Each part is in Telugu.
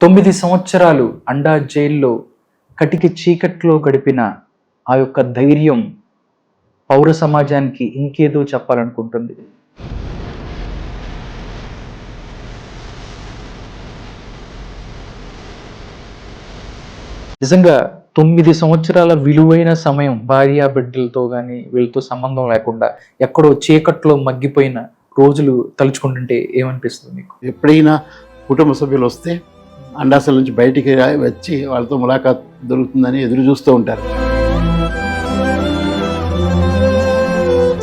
9 సంవత్సరాలు అండా జైల్లో కటిక చీకట్లో గడిపిన ఆ యొక్క ధైర్యం పౌర సమాజానికి ఇంకేదో చెప్పాలనుకుంటుంది. నిజంగా 9 సంవత్సరాల విలువైన సమయం భార్య బిడ్డలతో గాని వీళ్ళతో సంబంధం లేకుండా ఎక్కడో చీకట్లో మగ్గిపోయిన రోజులు తలుచుకుంటుంటే ఏమనిపిస్తుంది మీకు? ఎప్పుడైనా కుటుంబ సభ్యులు వస్తే అండాసల నుంచి బయటికి వచ్చి వాళ్ళతో ములాఖాత్ దొరుకుతుందని ఎదురు చూస్తూ ఉంటారు.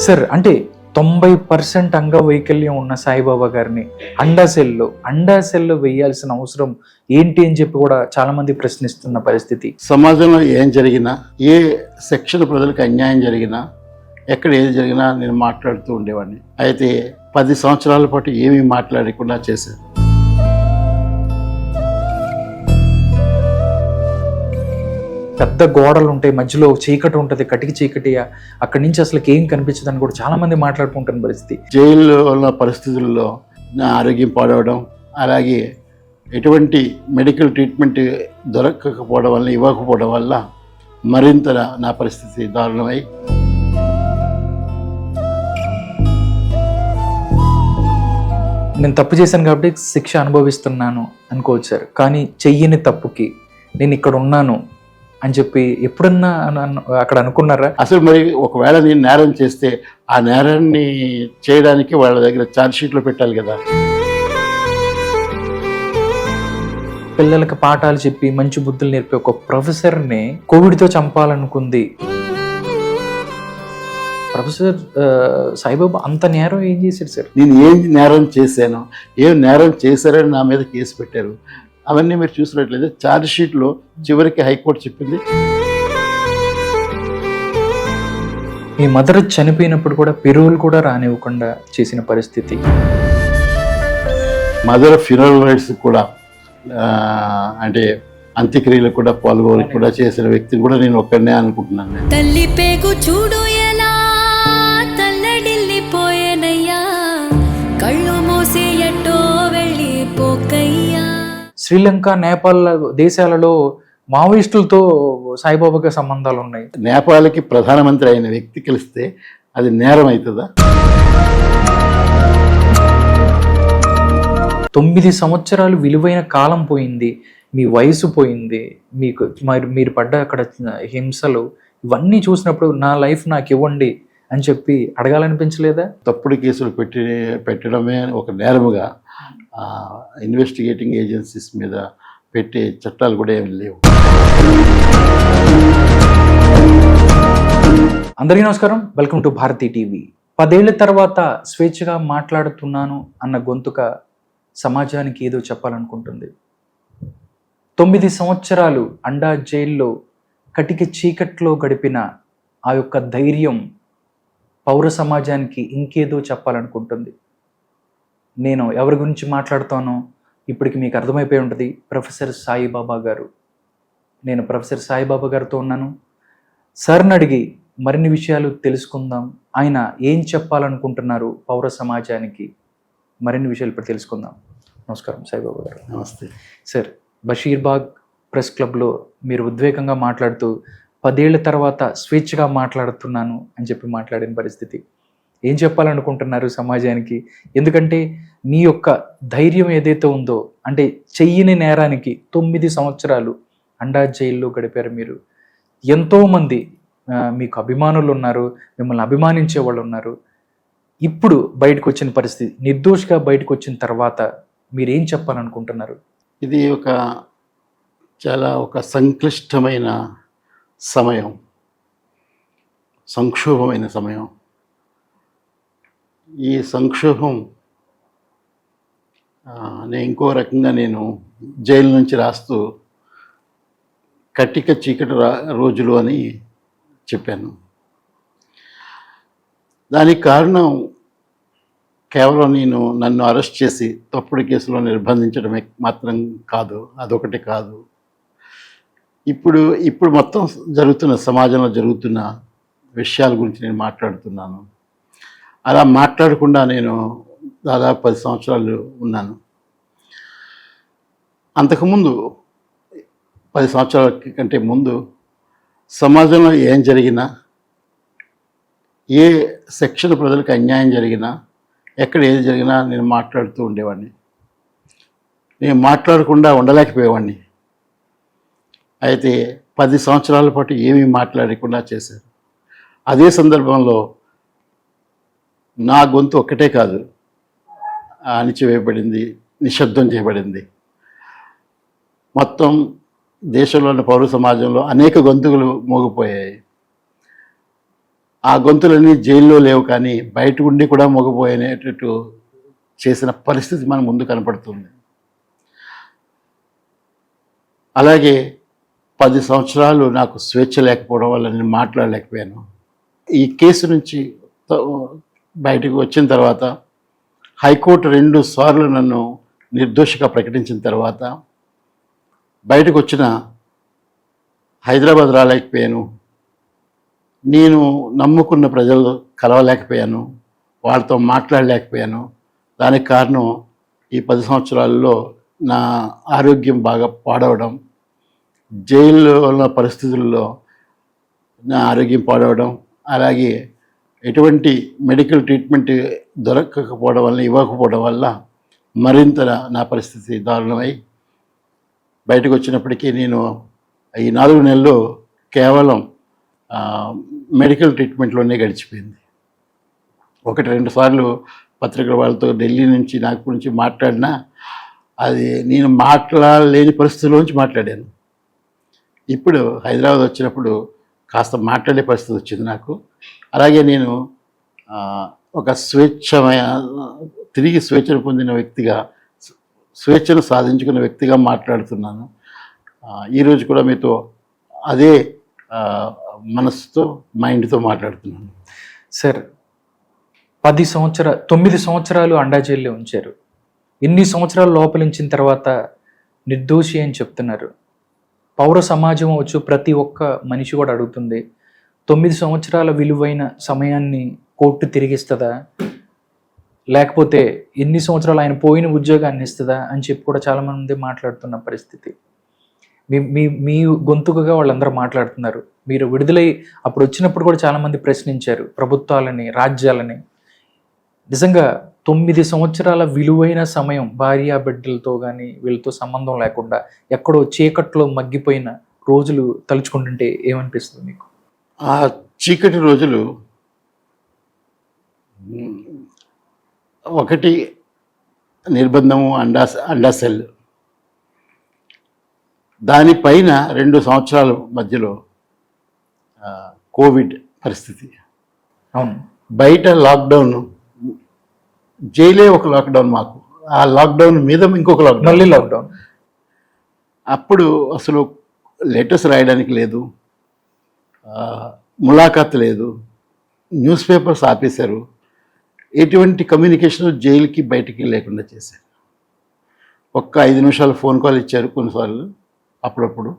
సార్, అంటే 90% అంగవైకల్యం ఉన్న సాయిబాబా గారిని అండాసెల్లో వేయాల్సిన అవసరం ఏంటి అని చెప్పి కూడా చాలా మంది ప్రశ్నిస్తున్న పరిస్థితి. సమాజంలో ఏం జరిగినా, ఏ సెక్షన్ ప్రజలకు అన్యాయం జరిగినా, ఎక్కడ ఏది జరిగినా నేను మాట్లాడుతూ ఉండేవాడిని. అయితే 10 సంవత్సరాల పాటు ఏమీ మాట్లాడకుండా చేశాను. పెద్ద గోడలు ఉంటాయి, మధ్యలో చీకటి ఉంటుంది, కటికి చీకటి, అక్కడి నుంచి అసలు ఏం కనిపించదని కూడా చాలా మంది మాట్లాడుకుంటున్న పరిస్థితి. జైల్లో ఉన్న పరిస్థితుల్లో నా ఆరోగ్యం పాడవడం, అలాగే ఎటువంటి మెడికల్ ట్రీట్మెంట్ దొరకకపోవడం వల్ల, ఇవ్వకపోవడం వల్ల మరింత నా పరిస్థితి దారుణమై నేను తప్పు చేశాను కాబట్టి శిక్ష అనుభవిస్తున్నాను అనుకోవచ్చు సార్. కానీ చెయ్యని తప్పుకి నేను ఇక్కడ ఉన్నాను అని చెప్పి ఎప్పుడన్నా అక్కడ అనుకున్నారా? అసలు మరి ఒకవేళ నేను నేరం చేస్తే ఆ నేరాన్ని చేయడానికి వాళ్ళ దగ్గర ఛార్జ్ షీట్లో పెట్టాలి కదా. పిల్లలకి పాఠాలు చెప్పి మంచి బుద్ధులు నేర్పే ఒక ప్రొఫెసర్ని కోవిడ్తో చంపాలనుకుంది. ప్రొఫెసర్ సాయిబాబా అంత నేరం ఏం చేశారు సార్? నేను ఏం నేరం చేశాను, ఏం నేరం చేశారని నా మీద కేసు పెట్టారు, అవన్నీ మీరు చూసినట్లయితే ఛార్జ్ షీట్లో చివరికి హైకోర్టు చెప్పింది. మీ మదర్ చనిపోయినప్పుడు కూడా పెరువులు కూడా రానివ్వకుండా చేసిన పరిస్థితి. మదర్ ఫ్యూనరల్ రైట్స్ కూడా అంటే అంత్యక్రియలు కూడా పాల్గొని కూడా చేసిన వ్యక్తిని కూడా నేను ఒక్కడనే అనుకుంటున్నాను. తల్లి పేగు చూడు ఎలా తల్లడిల్లిపోయేనయ్యా, కళ్ళు మూసి ఎట్టో వెళ్ళిపోకయ్యా. శ్రీలంక, నేపాల్ దేశాలలో మావోయిస్టులతో సాయిబాబాకి సంబంధాలు ఉన్నాయి. నేపాల్కి ప్రధానమంత్రి అయిన వ్యక్తి కలిస్తే అది నేరం అవుతుందా? 9 సంవత్సరాలు విలువైన కాలం పోయింది, మీ వయసు పోయింది, మీరు పడ్డ అక్కడ హింసలు ఇవన్నీ చూసినప్పుడు నా లైఫ్ నాకు ఇవ్వండి అని చెప్పి అడగాలనిపించలేదా? తప్పుడు కేసులు పెట్టడమే ఒక నేరముగా ఇన్వెస్టిగేటింగ్ ఏజెన్సీస్ మీద పెట్టే చట్టాలు కూడా ఏమి లేవు. అందరికీ నమస్కారం, వెల్కమ్ టు భారతీ టీవీ. 10 ఏళ్ల తర్వాత స్వేచ్ఛగా మాట్లాడుతున్నాను అన్న గొంతుక సమాజానికి ఏదో చెప్పాలనుకుంటుంది. 9 సంవత్సరాలు అండా జైల్లో కటిక చీకట్లో గడిపిన ఆ యొక్క ధైర్యం పౌర సమాజానికి ఇంకేదో చెప్పాలనుకుంటుంది. నేను ఎవరి గురించి మాట్లాడుతానో ఇప్పటికి మీకు అర్థమైపోయి ఉంటుంది. ప్రొఫెసర్ సాయిబాబా గారు. నేను ప్రొఫెసర్ సాయిబాబా గారితో ఉన్నాను. సార్ని అడిగి మరిన్ని విషయాలు తెలుసుకుందాం. ఆయన ఏం చెప్పాలనుకుంటున్నారు పౌర సమాజానికి, మరిన్ని విషయాలు ఇప్పుడు తెలుసుకుందాం. నమస్కారం సాయిబాబా గారు. నమస్తే సార్. బషీర్బాగ్ ప్రెస్ క్లబ్లో మీరు ఉద్వేగంగా మాట్లాడుతూ 10 ఏళ్ల తర్వాత స్వేచ్ఛగా మాట్లాడుతున్నాను అని చెప్పి మాట్లాడిన పరిస్థితి. ఏం చెప్పాలనుకుంటున్నారు సమాజానికి? ఎందుకంటే మీ యొక్క ధైర్యం ఏదైతే ఉందో, అంటే చెయ్యని నేరానికి 9 సంవత్సరాలు అండా జైల్లో గడిపారు మీరు. ఎంతోమంది మీకు అభిమానులు ఉన్నారు, మిమ్మల్ని అభిమానించే వాళ్ళు ఉన్నారు. ఇప్పుడు బయటకు వచ్చిన పరిస్థితి, నిర్దోషిగా బయటకు వచ్చిన తర్వాత మీరేం చెప్పాలనుకుంటున్నారు? ఇది చాలా సంక్లిష్టమైన సమయం, సంక్షోభమైన సమయం. ఈ సంక్షోభం ఇంకో రకంగా నేను జైలు నుంచి రాస్తూ కటిక చీకటి రోజులు అని చెప్పాను. దానికి కారణం కేవలం నన్ను అరెస్ట్ చేసి తప్పుడు కేసులో నిర్బంధించడమే మాత్రం కాదు, అదొకటి కాదు. ఇప్పుడు మొత్తం సమాజంలో జరుగుతున్న విషయాల గురించి నేను మాట్లాడుతున్నాను. అలా మాట్లాడకుండా నేను దాదాపు 10 సంవత్సరాలు ఉన్నాను. అంతకుముందు 10 సంవత్సరాల కంటే ముందు సమాజంలో ఏం జరిగినా, ఏ సెక్షన్ ప్రజలకు అన్యాయం జరిగినా, ఎక్కడ ఏది జరిగినా నేను మాట్లాడుతూ ఉండేవాడిని. నేను మాట్లాడకుండా ఉండలేకపోయేవాడిని. అయితే 10 సంవత్సరాల పాటు ఏమీ మాట్లాడకుండా చేశారు. అదే సందర్భంలో నా గొంతు ఒక్కటే కాదు, అణిచివేయబడింది, నిశ్శబ్దం చేయబడింది. మొత్తం దేశంలోని పౌర సమాజంలో అనేక గొంతులు మోగిపోయాయి. ఆ గొంతులన్నీ జైల్లో లేవు, కానీ బయట ఉండి కూడా మోగిపోయేటట్టు చేసిన పరిస్థితి మన ముందు కనపడుతుంది. అలాగే 10 సంవత్సరాలు నాకు స్వేచ్ఛ లేకపోవడం వల్ల నేను మాట్లాడలేకపోయాను. ఈ కేసు నుంచి బయటకు వచ్చిన తర్వాత హైకోర్టు 2 సార్లు నన్ను నిర్దోషిగా ప్రకటించిన తర్వాత బయటకు వచ్చిన హైదరాబాద్ రాలేకపోయాను. నేను నమ్ముకున్న ప్రజలు కలవలేకపోయాను, వాళ్ళతో మాట్లాడలేకపోయాను. దానికి కారణం ఈ 10 సంవత్సరాల్లో నా ఆరోగ్యం బాగా పాడవడం, జైల్లో ఉన్న పరిస్థితుల్లో నా ఆరోగ్యం పాడవడం, అలాగే ఎటువంటి మెడికల్ ట్రీట్మెంట్ దొరకకపోవడం వల్ల, ఇవ్వకపోవడం వల్ల మరింత నా పరిస్థితి దారుణమై బయటకు వచ్చినప్పటికీ నేను ఈ 4 నెలలు కేవలం మెడికల్ ట్రీట్మెంట్లోనే గడిచిపోయింది. 1-2 సార్లు పత్రికల వాళ్ళతో ఢిల్లీ నుంచి, నాగ్పూర్ నుంచి మాట్లాడినా అది నేను మాట్లాడలేని పరిస్థితుల్లోంచి మాట్లాడాను. ఇప్పుడు హైదరాబాద్ వచ్చినప్పుడు కాస్త మాట్లాడే పరిస్థితి వచ్చింది నాకు. అలాగే నేను ఒక తిరిగి స్వేచ్ఛను పొందిన వ్యక్తిగా, స్వేచ్ఛను సాధించుకున్న వ్యక్తిగా మాట్లాడుతున్నాను. ఈరోజు కూడా మీతో అదే మనసుతో, మైండ్తో మాట్లాడుతున్నాను. సార్, 9 సంవత్సరాలు అండా జైల్లో ఉంచారు. ఇన్ని సంవత్సరాలు లోపలించిన తర్వాత నిర్దోషి అని చెప్తున్నారు. పౌర సమాజం వచ్చు ప్రతి ఒక్క మనిషి కూడా అడుగుతుంది, 9 సంవత్సరాల విలువైన సమయాన్ని కోర్టు తిరిగిస్తుందా, లేకపోతే ఎన్ని సంవత్సరాలు ఆయన పోయిన ఉద్యోగాన్ని ఇస్తుందా అని చెప్పి కూడా చాలామంది మాట్లాడుతున్న పరిస్థితి. మీ గొంతుకగా వాళ్ళందరూ మాట్లాడుతున్నారు. మీరు విడుదలై అప్పుడు వచ్చినప్పుడు కూడా చాలామంది ప్రశ్నించారు ప్రభుత్వాలని, రాజ్యాలని. నిజంగా 9 సంవత్సరాల విలువైన సమయం భార్య బిడ్డలతో కానీ వీళ్ళతో సంబంధం లేకుండా ఎక్కడో చీకట్లో మగ్గిపోయిన రోజులు తలుచుకుంటుంటే ఏమనిపిస్తుంది మీకు? ఆ చీకటి రోజులు ఒకటి నిర్బంధము, అండాసెల్, దానిపైన 2 సంవత్సరాల మధ్యలో కోవిడ్ పరిస్థితి. అవును, బయట లాక్డౌన్, జైలే ఒక లాక్డౌన్ మాకు, ఆ లాక్డౌన్ మీద ఇంకొక లాక్డౌన్, మళ్ళీ లాక్డౌన్. అప్పుడు అసలు లెటర్స్ రాయడానికి లేదు, ములాఖాత్ లేదు, న్యూస్ పేపర్స్ ఆపేశారు, ఎటువంటి కమ్యూనికేషన్ జైలుకి బయటికి లేకుండా చేశారు. ఒక్క 5 నిమిషాలు ఫోన్ కాల్ ఇచ్చారు కొన్నిసార్లు, అప్పుడప్పుడు.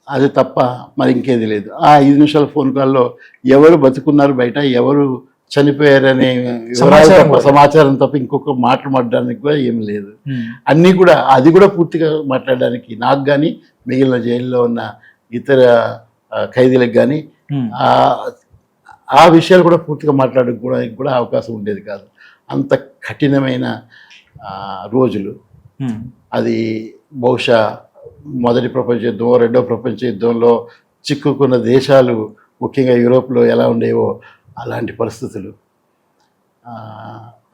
అది తప్ప మరి ఇంకేది లేదు. ఆ 5 నిమిషాల ఫోన్ కాల్లో ఎవరు బతుకున్నారు బయట, ఎవరు చనిపోయారనే సమాచారం తప్ప ఇంకొక మాట్లాడడానికి కూడా ఏమి లేదు. అన్నీ కూడా, అది కూడా పూర్తిగా మాట్లాడడానికి నాకు కానీ మిగిలిన జైల్లో ఉన్న ఇతర ఖైదీలకు కానీ ఆ విషయాలు కూడా పూర్తిగా మాట్లాడుకోవడానికి కూడా అవకాశం ఉండేది కాదు. అంత కఠినమైన రోజులు. అది బహుశా మొదటి ప్రపంచ యుద్ధం, రెండో ప్రపంచ యుద్ధంలో చిక్కుకున్న దేశాలు ముఖ్యంగా యూరోప్లో ఎలా ఉండేవో అలాంటి పరిస్థితులు.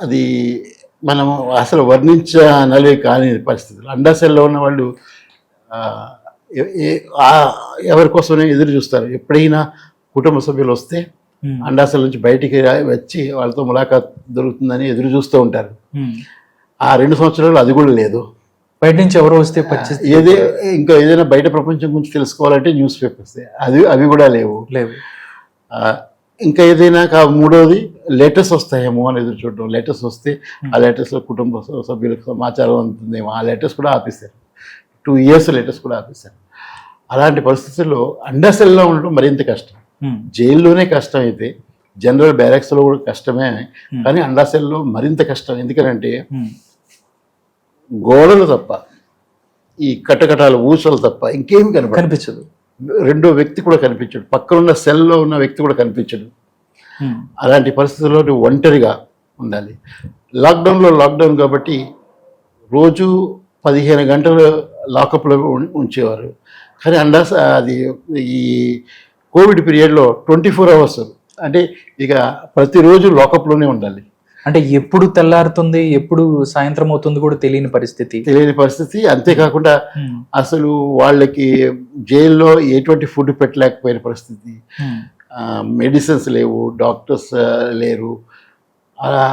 అది మనము అసలు వర్ణించనలే కాని పరిస్థితులు. అండాసెల్లో ఉన్న వాళ్ళు ఎవరి కోసమే ఎదురు చూస్తారు. ఎప్పుడైనా కుటుంబ సభ్యులు వస్తే అండాసెల్ నుంచి బయటికి వచ్చి వాళ్ళతో ములాఖాత్ దొరుకుతుందని ఎదురు చూస్తూ ఉంటారు. ఆ 2 సంవత్సరాలు అది కూడా లేదు. బయట నుంచి ఎవరో వస్తే ఇంకా ఏదైనా బయట ప్రపంచం గురించి తెలుసుకోవాలంటే న్యూస్ పేపర్స్, అవి కూడా లేవు. ఇంకా ఏదైనా మూడోది లెటర్స్ వస్తాయేమో అని ఎదురు చూడడం. లెటర్స్ వస్తే ఆ లెటర్స్లో కుటుంబ సభ్యులకు సమాచారం అందుతుందేమో, ఆ లెటర్స్ కూడా ఆపేశారు. 2 years లెటర్స్ కూడా ఆపేశారు. అలాంటి పరిస్థితుల్లో అండాసెల్లో ఉండడం మరింత కష్టం. జైల్లోనే కష్టం అయితే జనరల్ బ్యారక్స్లో కూడా కష్టమే, కానీ అండాసెల్లో మరింత కష్టం. ఎందుకంటే గోడలు తప్ప, ఈ కటకటాలు ఊసలు తప్ప ఇంకేమి కనిపించదు. రెండో వ్యక్తి కూడా కనిపించడు, పక్కనున్న సెల్లో ఉన్న వ్యక్తి కూడా కనిపించడు. అలాంటి పరిస్థితుల్లో నువ్వు ఒంటరిగా ఉండాలి. లాక్డౌన్ కాబట్టి రోజు 15 గంటలు లాకప్లో ఉంచేవారు. కానీ అది ఈ కోవిడ్ పీరియడ్లో 24 అవర్స్, అంటే ఇక ప్రతిరోజు లాకప్లోనే ఉండాలి. అంటే ఎప్పుడు తెల్లారుతుంది, ఎప్పుడు సాయంత్రం అవుతుంది కూడా తెలియని పరిస్థితి. అంతేకాకుండా అసలు వాళ్ళకి జైల్లో ఎటువంటి ఫుడ్ పెట్టలేకపోయిన పరిస్థితి, మెడిసిన్స్ లేవు, డాక్టర్స్ లేరు. అలా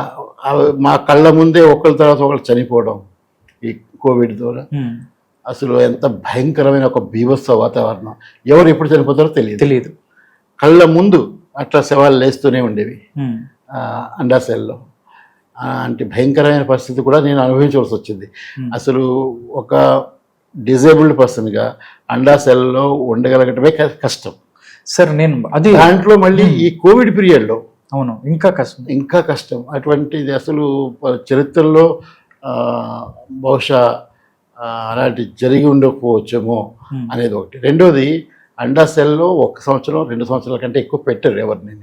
మా కళ్ళ ముందే ఒకరి తర్వాత ఒకరు చనిపోవడం ఈ కోవిడ్ ద్వారా. అసలు ఎంత భయంకరమైన ఒక బీభత్స వాతావరణం. ఎవరు ఎప్పుడు చనిపోతారో తెలియదు. కళ్ళ ముందు అట్లా శవాలు లేస్తూనే ఉండేవి అండాసెల్లో. అంటే భయంకరమైన పరిస్థితి కూడా నేను అనుభవించవలసి వచ్చింది. అసలు ఒక డిజేబుల్డ్ పర్సన్గా అండాసెల్లో ఉండగలగటమే కష్టం సార్. నేను అది దాంట్లో మళ్ళీ ఈ కోవిడ్ పీరియడ్లో అవును ఇంకా కష్టం. అటువంటిది అసలు చరిత్రలో బహుశా అలాంటి జరిగి ఉండకపోవచ్చేమో అనేది ఒకటి. రెండోది, అండాసెల్లో 1 సంవత్సరం 2 సంవత్సరాల కంటే ఎక్కువ పెట్టారు ఎవరిని.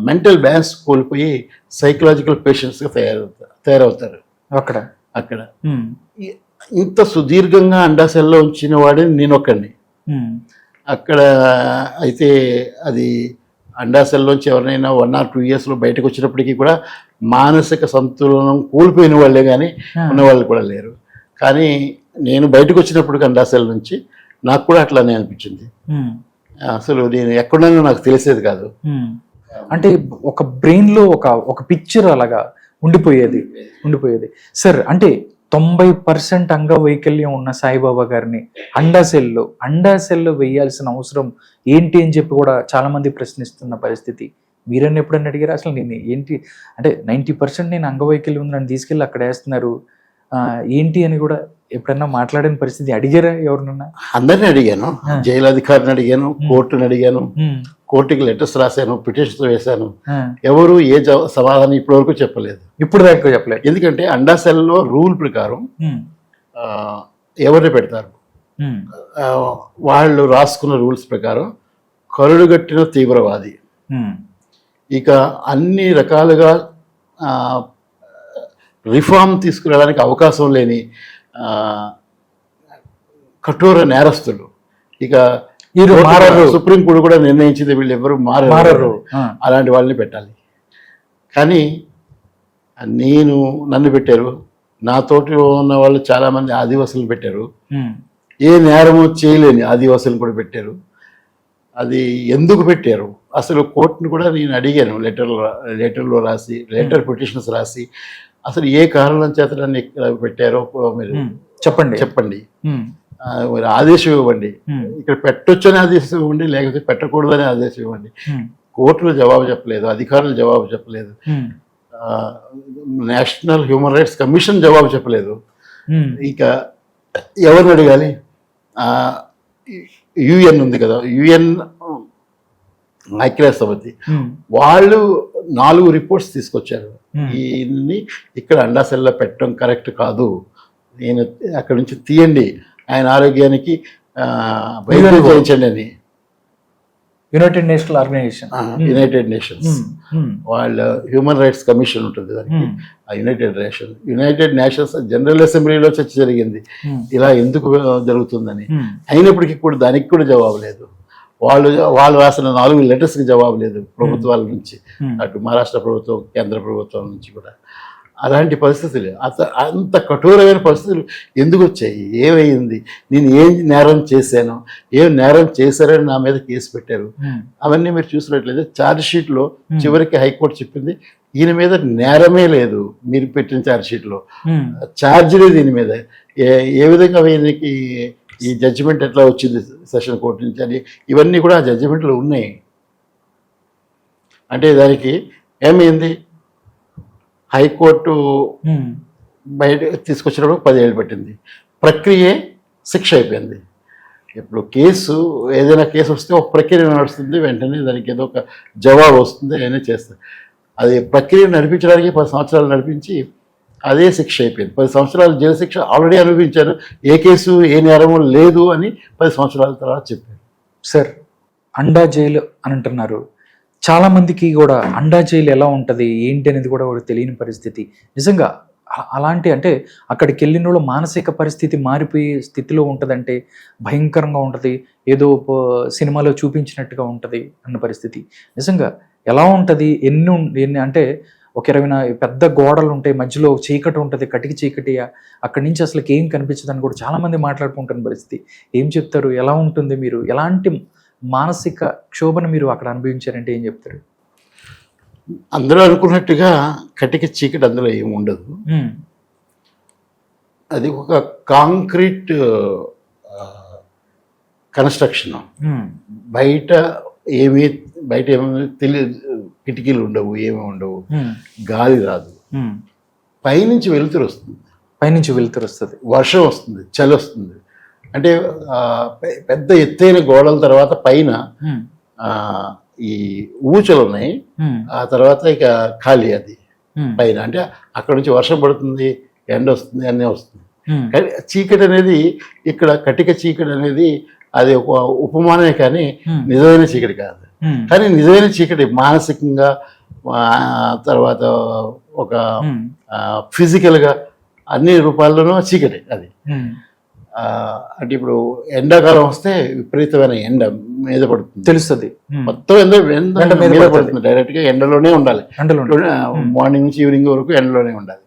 మెంటల్ బ్యాలెన్స్ కోల్పోయి సైకలాజికల్ పేషెంట్స్గా తయారవుతారు అక్కడ. ఇంత సుదీర్ఘంగా అండాసెల్లో ఉంచిన వాడిని నేను ఒక్కడిని అక్కడ. అయితే అది అండాసెల్లోంచి ఎవరినైనా 1 or 2 yearsలో బయటకు వచ్చినప్పటికీ కూడా మానసిక సంతులనం కోల్పోయిన వాళ్ళే కానీ ఉన్నవాళ్ళు కూడా లేరు. కానీ నేను బయటకు వచ్చినప్పుడు అండాసెల్ నుంచి నాకు కూడా అట్లానే అనిపించింది. అసలు నేను ఎక్కడున్నా నాకు తెలిసేది కాదు. అంటే ఒక బ్రెయిన్లో ఒక పిక్చర్ అలాగా ఉండిపోయేది. సార్, అంటే 90% అంగవైకల్యం ఉన్న సాయిబాబా గారిని అండాసెల్లో వేయాల్సిన అవసరం ఏంటి అని చెప్పి కూడా చాలా మంది ప్రశ్నిస్తున్న పరిస్థితి. మీరన్నా ఎప్పుడన్నా అడిగారు అసలు నేను ఏంటి అంటే 90% నేను అంగవైకల్యం ఉంది, నన్ను తీసుకెళ్ళి అక్కడ వేస్తున్నారు ఏంటి అని కూడా ఎప్పుడన్నా మాట్లాడిన పరిస్థితి అడిగారా ఎవరినన్నా? అందరినీ అడిగాను, జైలు అధికారిని అడిగాను, కోర్టుని అడిగాను, కోర్టుకి లెటర్స్ రాశాను, పిటిషన్స్ వేశాను. ఎవరు ఏ సమాధానం ఇప్పటి వరకు చెప్పలేదు. ఇప్పుడు దాకా చెప్పలేదు. ఎందుకంటే అండాసెల్లో రూల్ ప్రకారం ఎవరిని పెడతారు, వాళ్ళు రాసుకున్న రూల్స్ ప్రకారం కరుడుగట్టిన తీవ్రవాది, ఇక అన్ని రకాలుగా రిఫార్మ్ తీసుకురావడానికి అవకాశం లేని కఠోర నేరస్తులు, ఇక సుప్రీంకోర్టు కూడా నిర్ణయించింది వీళ్ళు ఎవరు మారరు, అలాంటి వాళ్ళని పెట్టాలి. కానీ నన్ను పెట్టారు, నాతోటి ఉన్న వాళ్ళు చాలామంది ఆదివాసులు పెట్టారు, ఏ నేరము చేయలేని ఆదివాసులు కూడా పెట్టారు. అది ఎందుకు పెట్టారు అసలు కోర్టును కూడా నేను అడిగాను, లెటర్లో రాసి, పిటిషన్స్ రాసి, అసలు ఏ కారణం చేత నన్ను ఇక్కడ పెట్టారో మీరు చెప్పండి, మీరు ఆదేశం ఇవ్వండి, ఇక్కడ పెట్టొచ్చని ఆదేశం ఇవ్వండి, లేకపోతే పెట్టకూడదని ఆదేశం ఇవ్వండి. కోర్టులు జవాబు చెప్పలేదు, అధికారులు జవాబు చెప్పలేదు, నేషనల్ హ్యూమన్ రైట్స్ కమిషన్ జవాబు చెప్పలేదు. ఇక ఎవరిని అడగాలి? యుఎన్ ఉంది కదా, యుఎన్ ఐక్యరాజ్య సమితి వాళ్ళు 4 రిపోర్ట్స్ తీసుకొచ్చారు. ఈయన్ని ఇక్కడ అండాసెల్లో పెట్టడం కరెక్ట్ కాదు, నేను అక్కడి నుంచి తీయండి, ఆయన ఆరోగ్యానికి వైద్యం చేయించండి అని. యునైటెడ్ నేషన్స్ వాళ్ళ హ్యూమన్ రైట్స్ కమిషన్ ఉంటుంది దానికి. ఆ యునైటెడ్ నేషన్స్ జనరల్ అసెంబ్లీలో చర్చ జరిగింది ఇలా ఎందుకు జరుగుతుందని. అయినప్పటికీ కూడా దానికి కూడా జవాబు లేదు. వాళ్ళు రాసిన 4 లెటర్స్కి జవాబు లేదు ప్రభుత్వాల నుంచి, అటు మహారాష్ట్ర ప్రభుత్వం, కేంద్ర ప్రభుత్వం నుంచి కూడా. అలాంటి పరిస్థితులు, అంత కఠోరమైన పరిస్థితులు ఎందుకు వచ్చాయి? ఏమైంది? నేను ఏం నేరం చేశాను, ఏం నేరం చేశారని నా మీద కేసు పెట్టారు. అవన్నీ మీరు చూసినట్లయితే ఛార్జ్షీట్లో చివరికి హైకోర్టు చెప్పింది ఈయన మీద నేరమే లేదు, మీరు పెట్టిన ఛార్జ్షీట్లో ఛార్జ్ లేదు ఈయన మీద. ఏ విధంగా ఈయనకి ఈ జడ్జిమెంట్ ఎట్లా వచ్చింది సెషన్ కోర్టు నుంచి అని ఇవన్నీ కూడా ఆ జడ్జిమెంట్లో ఉన్నాయి. అంటే దానికి ఏమైంది, హైకోర్టు బయట తీసుకొచ్చినప్పుడు 10 ఏళ్ళు పట్టింది, ప్రక్రియే శిక్ష అయిపోయింది. ఇప్పుడు ఏదైనా కేసు వస్తే ఒక ప్రక్రియ నడుస్తుంది, వెంటనే దానికి ఏదో ఒక జవాబు వస్తుంది, అయినా చేస్తారు. అది ప్రక్రియ నడిపించడానికి 10 సంవత్సరాలు నడిపించి అదే శిక్ష అయిపోయింది. 10 సంవత్సరాల జైలు శిక్ష ఆల్రెడీ అనుభవించాను, ఏ కేసు ఏ నేరము లేదు అని 10 సంవత్సరాల తర్వాత చెప్పాను. సార్, అండా జైలు అని అంటున్నారు. చాలా మందికి కూడా అండా జైలు ఎలా ఉంటుంది ఏంటి అనేది కూడా ఒక తెలియని పరిస్థితి. నిజంగా అలాంటి అంటే అక్కడికి వెళ్ళిన వాళ్ళు మానసిక పరిస్థితి మారిపోయే స్థితిలో ఉంటుందంటే భయంకరంగా ఉంటుంది, ఏదో సినిమాలో చూపించినట్టుగా ఉంటుంది అన్న పరిస్థితి. నిజంగా ఎలా ఉంటుంది? ఎన్ని అంటే ఒక 20 పెద్ద గోడలు ఉంటాయి, మధ్యలో చీకటి ఉంటుంది, కటికి చీకటి, అక్కడి నుంచి అసలు ఏం కనిపించదని కూడా చాలా మంది మాట్లాడుకుంటున్న పరిస్థితి. ఏం చెప్తారు? ఎలా ఉంటుంది? మీరు ఎలాంటి మానసిక క్షోభను మీరు అక్కడ అనుభవించారంటే ఏం చెప్తారు? అందరూ అనుకున్నట్టుగా కటిక చీకటి అందులో ఏమి ఉండదు. అది ఒక కాంక్రీట్ కన్స్ట్రక్షన్. బయట ఏమీ కిటికీలు ఉండవు, ఏమీ ఉండవు, గాలి రాదు, పైనుంచి వెలుతురు వస్తుంది, వర్షం వస్తుంది, చలి వస్తుంది. అంటే పెద్ద ఎత్తైన గోడల తర్వాత పైన ఈ ఊచలు ఉన్నాయి, ఆ తర్వాత ఇక ఖాళీ అది పైన. అంటే అక్కడ నుంచి వర్షం పడుతుంది, ఎండ వస్తుంది, అన్నీ వస్తుంది. కానీ చీకటి అనేది ఇక్కడ కటిక చీకటి అనేది అది ఒక ఉపమానమే కానీ నిజమైన చీకటి కాదు. కానీ నిజమైన చీకటి మానసికంగా, తర్వాత ఒక ఫిజికల్గా అన్ని రూపాల్లోనూ చీకటి అది. అంటే ఇప్పుడు ఎండాకాలం వస్తే విపరీతమైన ఎండ మీద పడుతుంది, తెలుస్తుంది, మొత్తం ఎండ మీద పడుతుంది. డైరెక్ట్ గా ఎండలోనే ఉండాలి, మార్నింగ్ నుంచి ఈవినింగ్ వరకు ఎండలోనే ఉండాలి.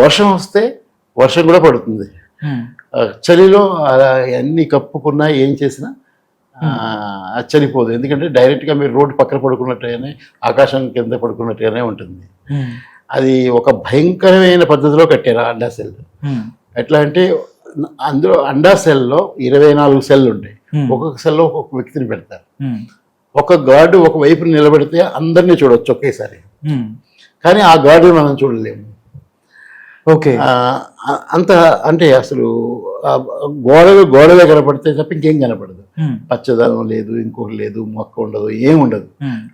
వర్షం వస్తే వర్షం కూడా పడుతుంది. చలిలో అన్ని కప్పుకున్నా ఏం చేసినా చనిపోదు, ఎందుకంటే డైరెక్ట్ గా మీరు రోడ్డు పక్కన పడుకున్నట్టుగానే, ఆకాశం కింద పడుకున్నట్టుగానే ఉంటుంది. అది ఒక భయంకరమైన పద్ధతిలో కట్టారు అండా సెల్. ఎట్లా అంటే అందులో అండా సెల్లో 24 సెల్లు ఉంటాయి, ఒక్కొక్క సెల్లో ఒక్కొక్క వ్యక్తిని పెడతారు. ఒక గార్డు ఒక వైపు నిలబెడితే అందరినీ చూడవచ్చు ఒకేసారి, కానీ ఆ గార్డు మనం చూడలేము. ఓకే, అంత అంటే అసలు గోడలే కనపడితే తప్ప ఇంకేం కనపడదు. పచ్చదనం లేదు, ఇంకొకటి లేదు, మొక్క ఉండదు, ఏముండదు,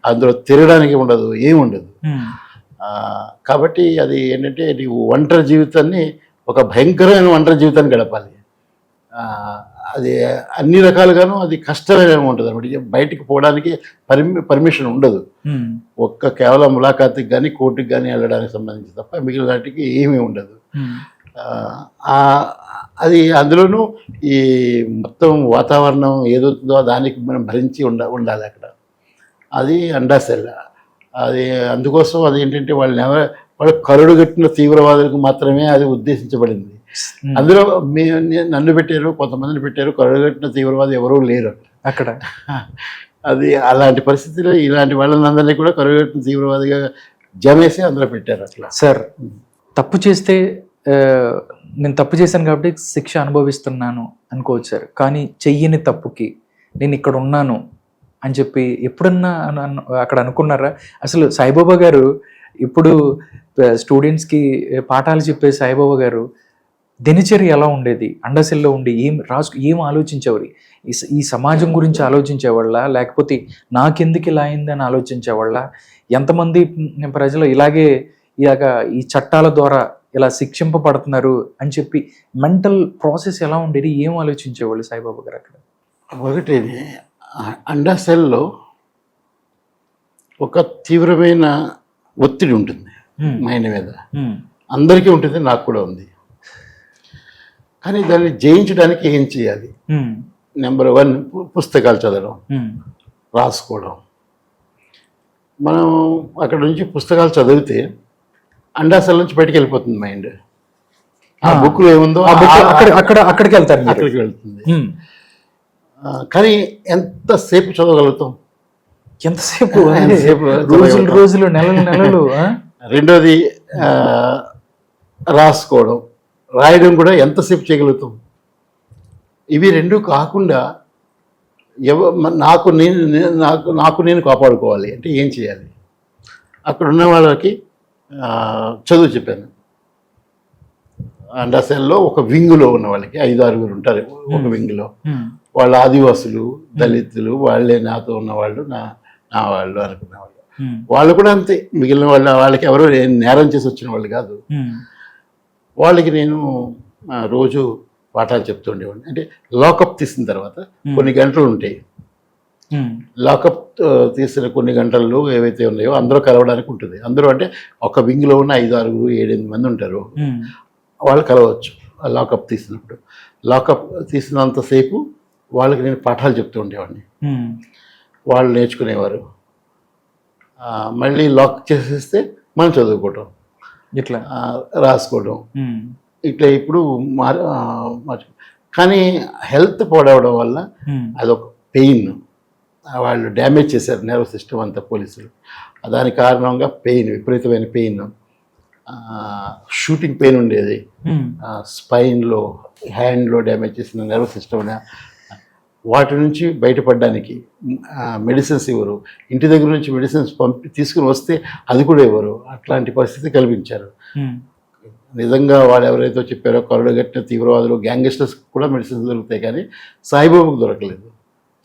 అందులో తిరగడానికి ఉండదు, ఏముండదు. కాబట్టి అది ఏంటంటే నీవు ఒంటరి జీవితాన్ని, ఒక భయంకరమైన ఒంటరి జీవితాన్ని గడపాలి. అది అన్ని రకాలుగాను అది కష్టమైన ఉంటుంది అనమాట. బయటికి పోవడానికి పర్మిషన్ ఉండదు, ఒక్క కేవలం ములాఖాతుకి కానీ కోర్టుకి కానీ వెళ్ళడానికి సంబంధించి తప్ప మిగిలిన వాటికి ఏమీ ఉండదు. అది అందులోనూ ఈ మొత్తం వాతావరణం ఏదవుతుందో దానికి మనం భరించి ఉండాలి అక్కడ. అది అండా సెల్. అది అందుకోసం అది ఏంటంటే వాళ్ళు కరుడుగట్టిన తీవ్రవాదులకు మాత్రమే అది ఉద్దేశించబడింది. అందులో నన్ను పెట్టారు, కొంతమందిని పెట్టారు, కరుడుగట్టిన తీవ్రవాది ఎవరూ లేరు అక్కడ. అది అలాంటి పరిస్థితిలో ఇలాంటి వాళ్ళని అందరినీ కూడా కరుడుగట్టిన తీవ్రవాదిగా జమేసి అందులో పెట్టారు అట్లా. సార్, తప్పు చేస్తే నేను తప్పు చేశాను కాబట్టి శిక్ష అనుభవిస్తున్నాను అనుకోవచ్చు సార్, కానీ చెయ్యని తప్పుకి నేను ఇక్కడ ఉన్నాను అని చెప్పి ఎప్పుడన్నా అక్కడ అనుకున్నారా? అసలు సాయిబాబా గారు ఇప్పుడు స్టూడెంట్స్కి పాఠాలు చెప్పే సాయిబాబా గారు దినచర్య ఎలా ఉండేది? అండసెల్లో ఉండి ఏం ఆలోచించేవారు? ఈ సమాజం గురించి ఆలోచించేవాళ్ళ, లేకపోతే నాకెందుకు ఇలా అయిందని ఆలోచించేవాళ్ళ? ఎంతమంది ప్రజలు ఇలాగే ఈ చట్టాల ద్వారా ఇలా శిక్షింపబడుతున్నారు అని చెప్పి మెంటల్ ప్రాసెస్ ఎలా ఉండేది? ఏం ఆలోచించేవాళ్ళు సాయిబాబా గారు అక్కడ? ఒకటి అండసెల్లో ఒక తీవ్రమైన ఒత్తిడి ఉంటుంది మైండ్ మీద, అందరికీ ఉంటుంది, నాకు కూడా ఉంది. కానీ దాన్ని జయించడానికి ఏం చేయాలి? నెంబర్ 1 పుస్తకాలు చదవడం, రాసుకోవడం. మనం అక్కడ నుంచి పుస్తకాలు చదివితే అండాసెల్ నుంచి బయటికి వెళ్ళిపోతుంది మైండ్. ఆ బుక్లో ఏముందో అక్కడికి వెళ్తారు, అక్కడికి వెళ్తుంది. కానీ ఎంతసేపు చదవగలుగుతాం? ఎంతసేపు? రోజులు నెలలు. రెండోది రాసుకోవడం, రాయడం కూడా ఎంతసేపు చేయగలుగుతాం? ఇవి రెండు కాకుండా నాకు నేను కాపాడుకోవాలి అంటే ఏం చేయాలి? అక్కడ ఉన్న వాళ్ళకి చదువు చెప్పాను. అండాసెల్లో ఒక వింగులో ఉన్న వాళ్ళకి 5-6 ఉంటారు ఒక వింగులో. వాళ్ళ ఆదివాసులు, దళితులు, వాళ్ళే నాతో ఉన్నవాళ్ళు, నా వాళ్ళు అనుకునేవాళ్ళు. వాళ్ళు కూడా అంతే, మిగిలిన వాళ్ళకి ఎవరో నేరం చేసి వచ్చిన వాళ్ళు కాదు. వాళ్ళకి నేను రోజు పాఠాలు చెప్తుండేవాడిని. అంటే లాకప్ తీసిన తర్వాత కొన్ని గంటలు ఉంటాయి. లాకప్ తీసిన కొన్ని గంటల్లో ఏవైతే ఉన్నాయో అందరూ కలవడానికి ఉంటుంది. అందరూ అంటే ఒక వింగ్లో ఉన్న 5, 6, 7, 8 మంది ఉంటారు, వాళ్ళు కలవచ్చు లాకప్ తీసినప్పుడు. లాకప్ తీసినంతసేపు వాళ్ళకి నేను పాఠాలు చెప్తూ ఉండేవాడిని, వాళ్ళు నేర్చుకునేవారు. మళ్ళీ లాక్ చేసేస్తే మనం చదువుకోవటం, ఇట్లా రాసుకోవడం, ఇట్లా ఇప్పుడు మార్చు. కానీ హెల్త్ పాడవడం వల్ల అదొక పెయిన్, వాళ్ళు డ్యామేజ్ చేశారు నర్వ్ సిస్టమ్ అంతా పోలీసులు. దాని కారణంగా పెయిన్, విపరీతమైన పెయిన్, షూటింగ్ పెయిన్ ఉండేది స్పైన్లో, హ్యాండ్లో డ్యామేజ్ చేసిన నర్వ్ సిస్టమ్. వాటి నుంచి బయటపడడానికి మెడిసిన్స్ ఇవ్వరు, ఇంటి దగ్గర నుంచి మెడిసిన్స్ తీసుకుని వస్తే అది కూడా ఇవ్వరు. అట్లాంటి పరిస్థితి కల్పించారు. నిజంగా వాళ్ళు ఎవరైతే చెప్పారో కరుడుగట్టిన తీవ్రవాదులు, గ్యాంగ్స్టర్స్ కూడా మెడిసిన్స్ దొరుకుతాయి, కానీ సాయిబాబాకు దొరకలేదు.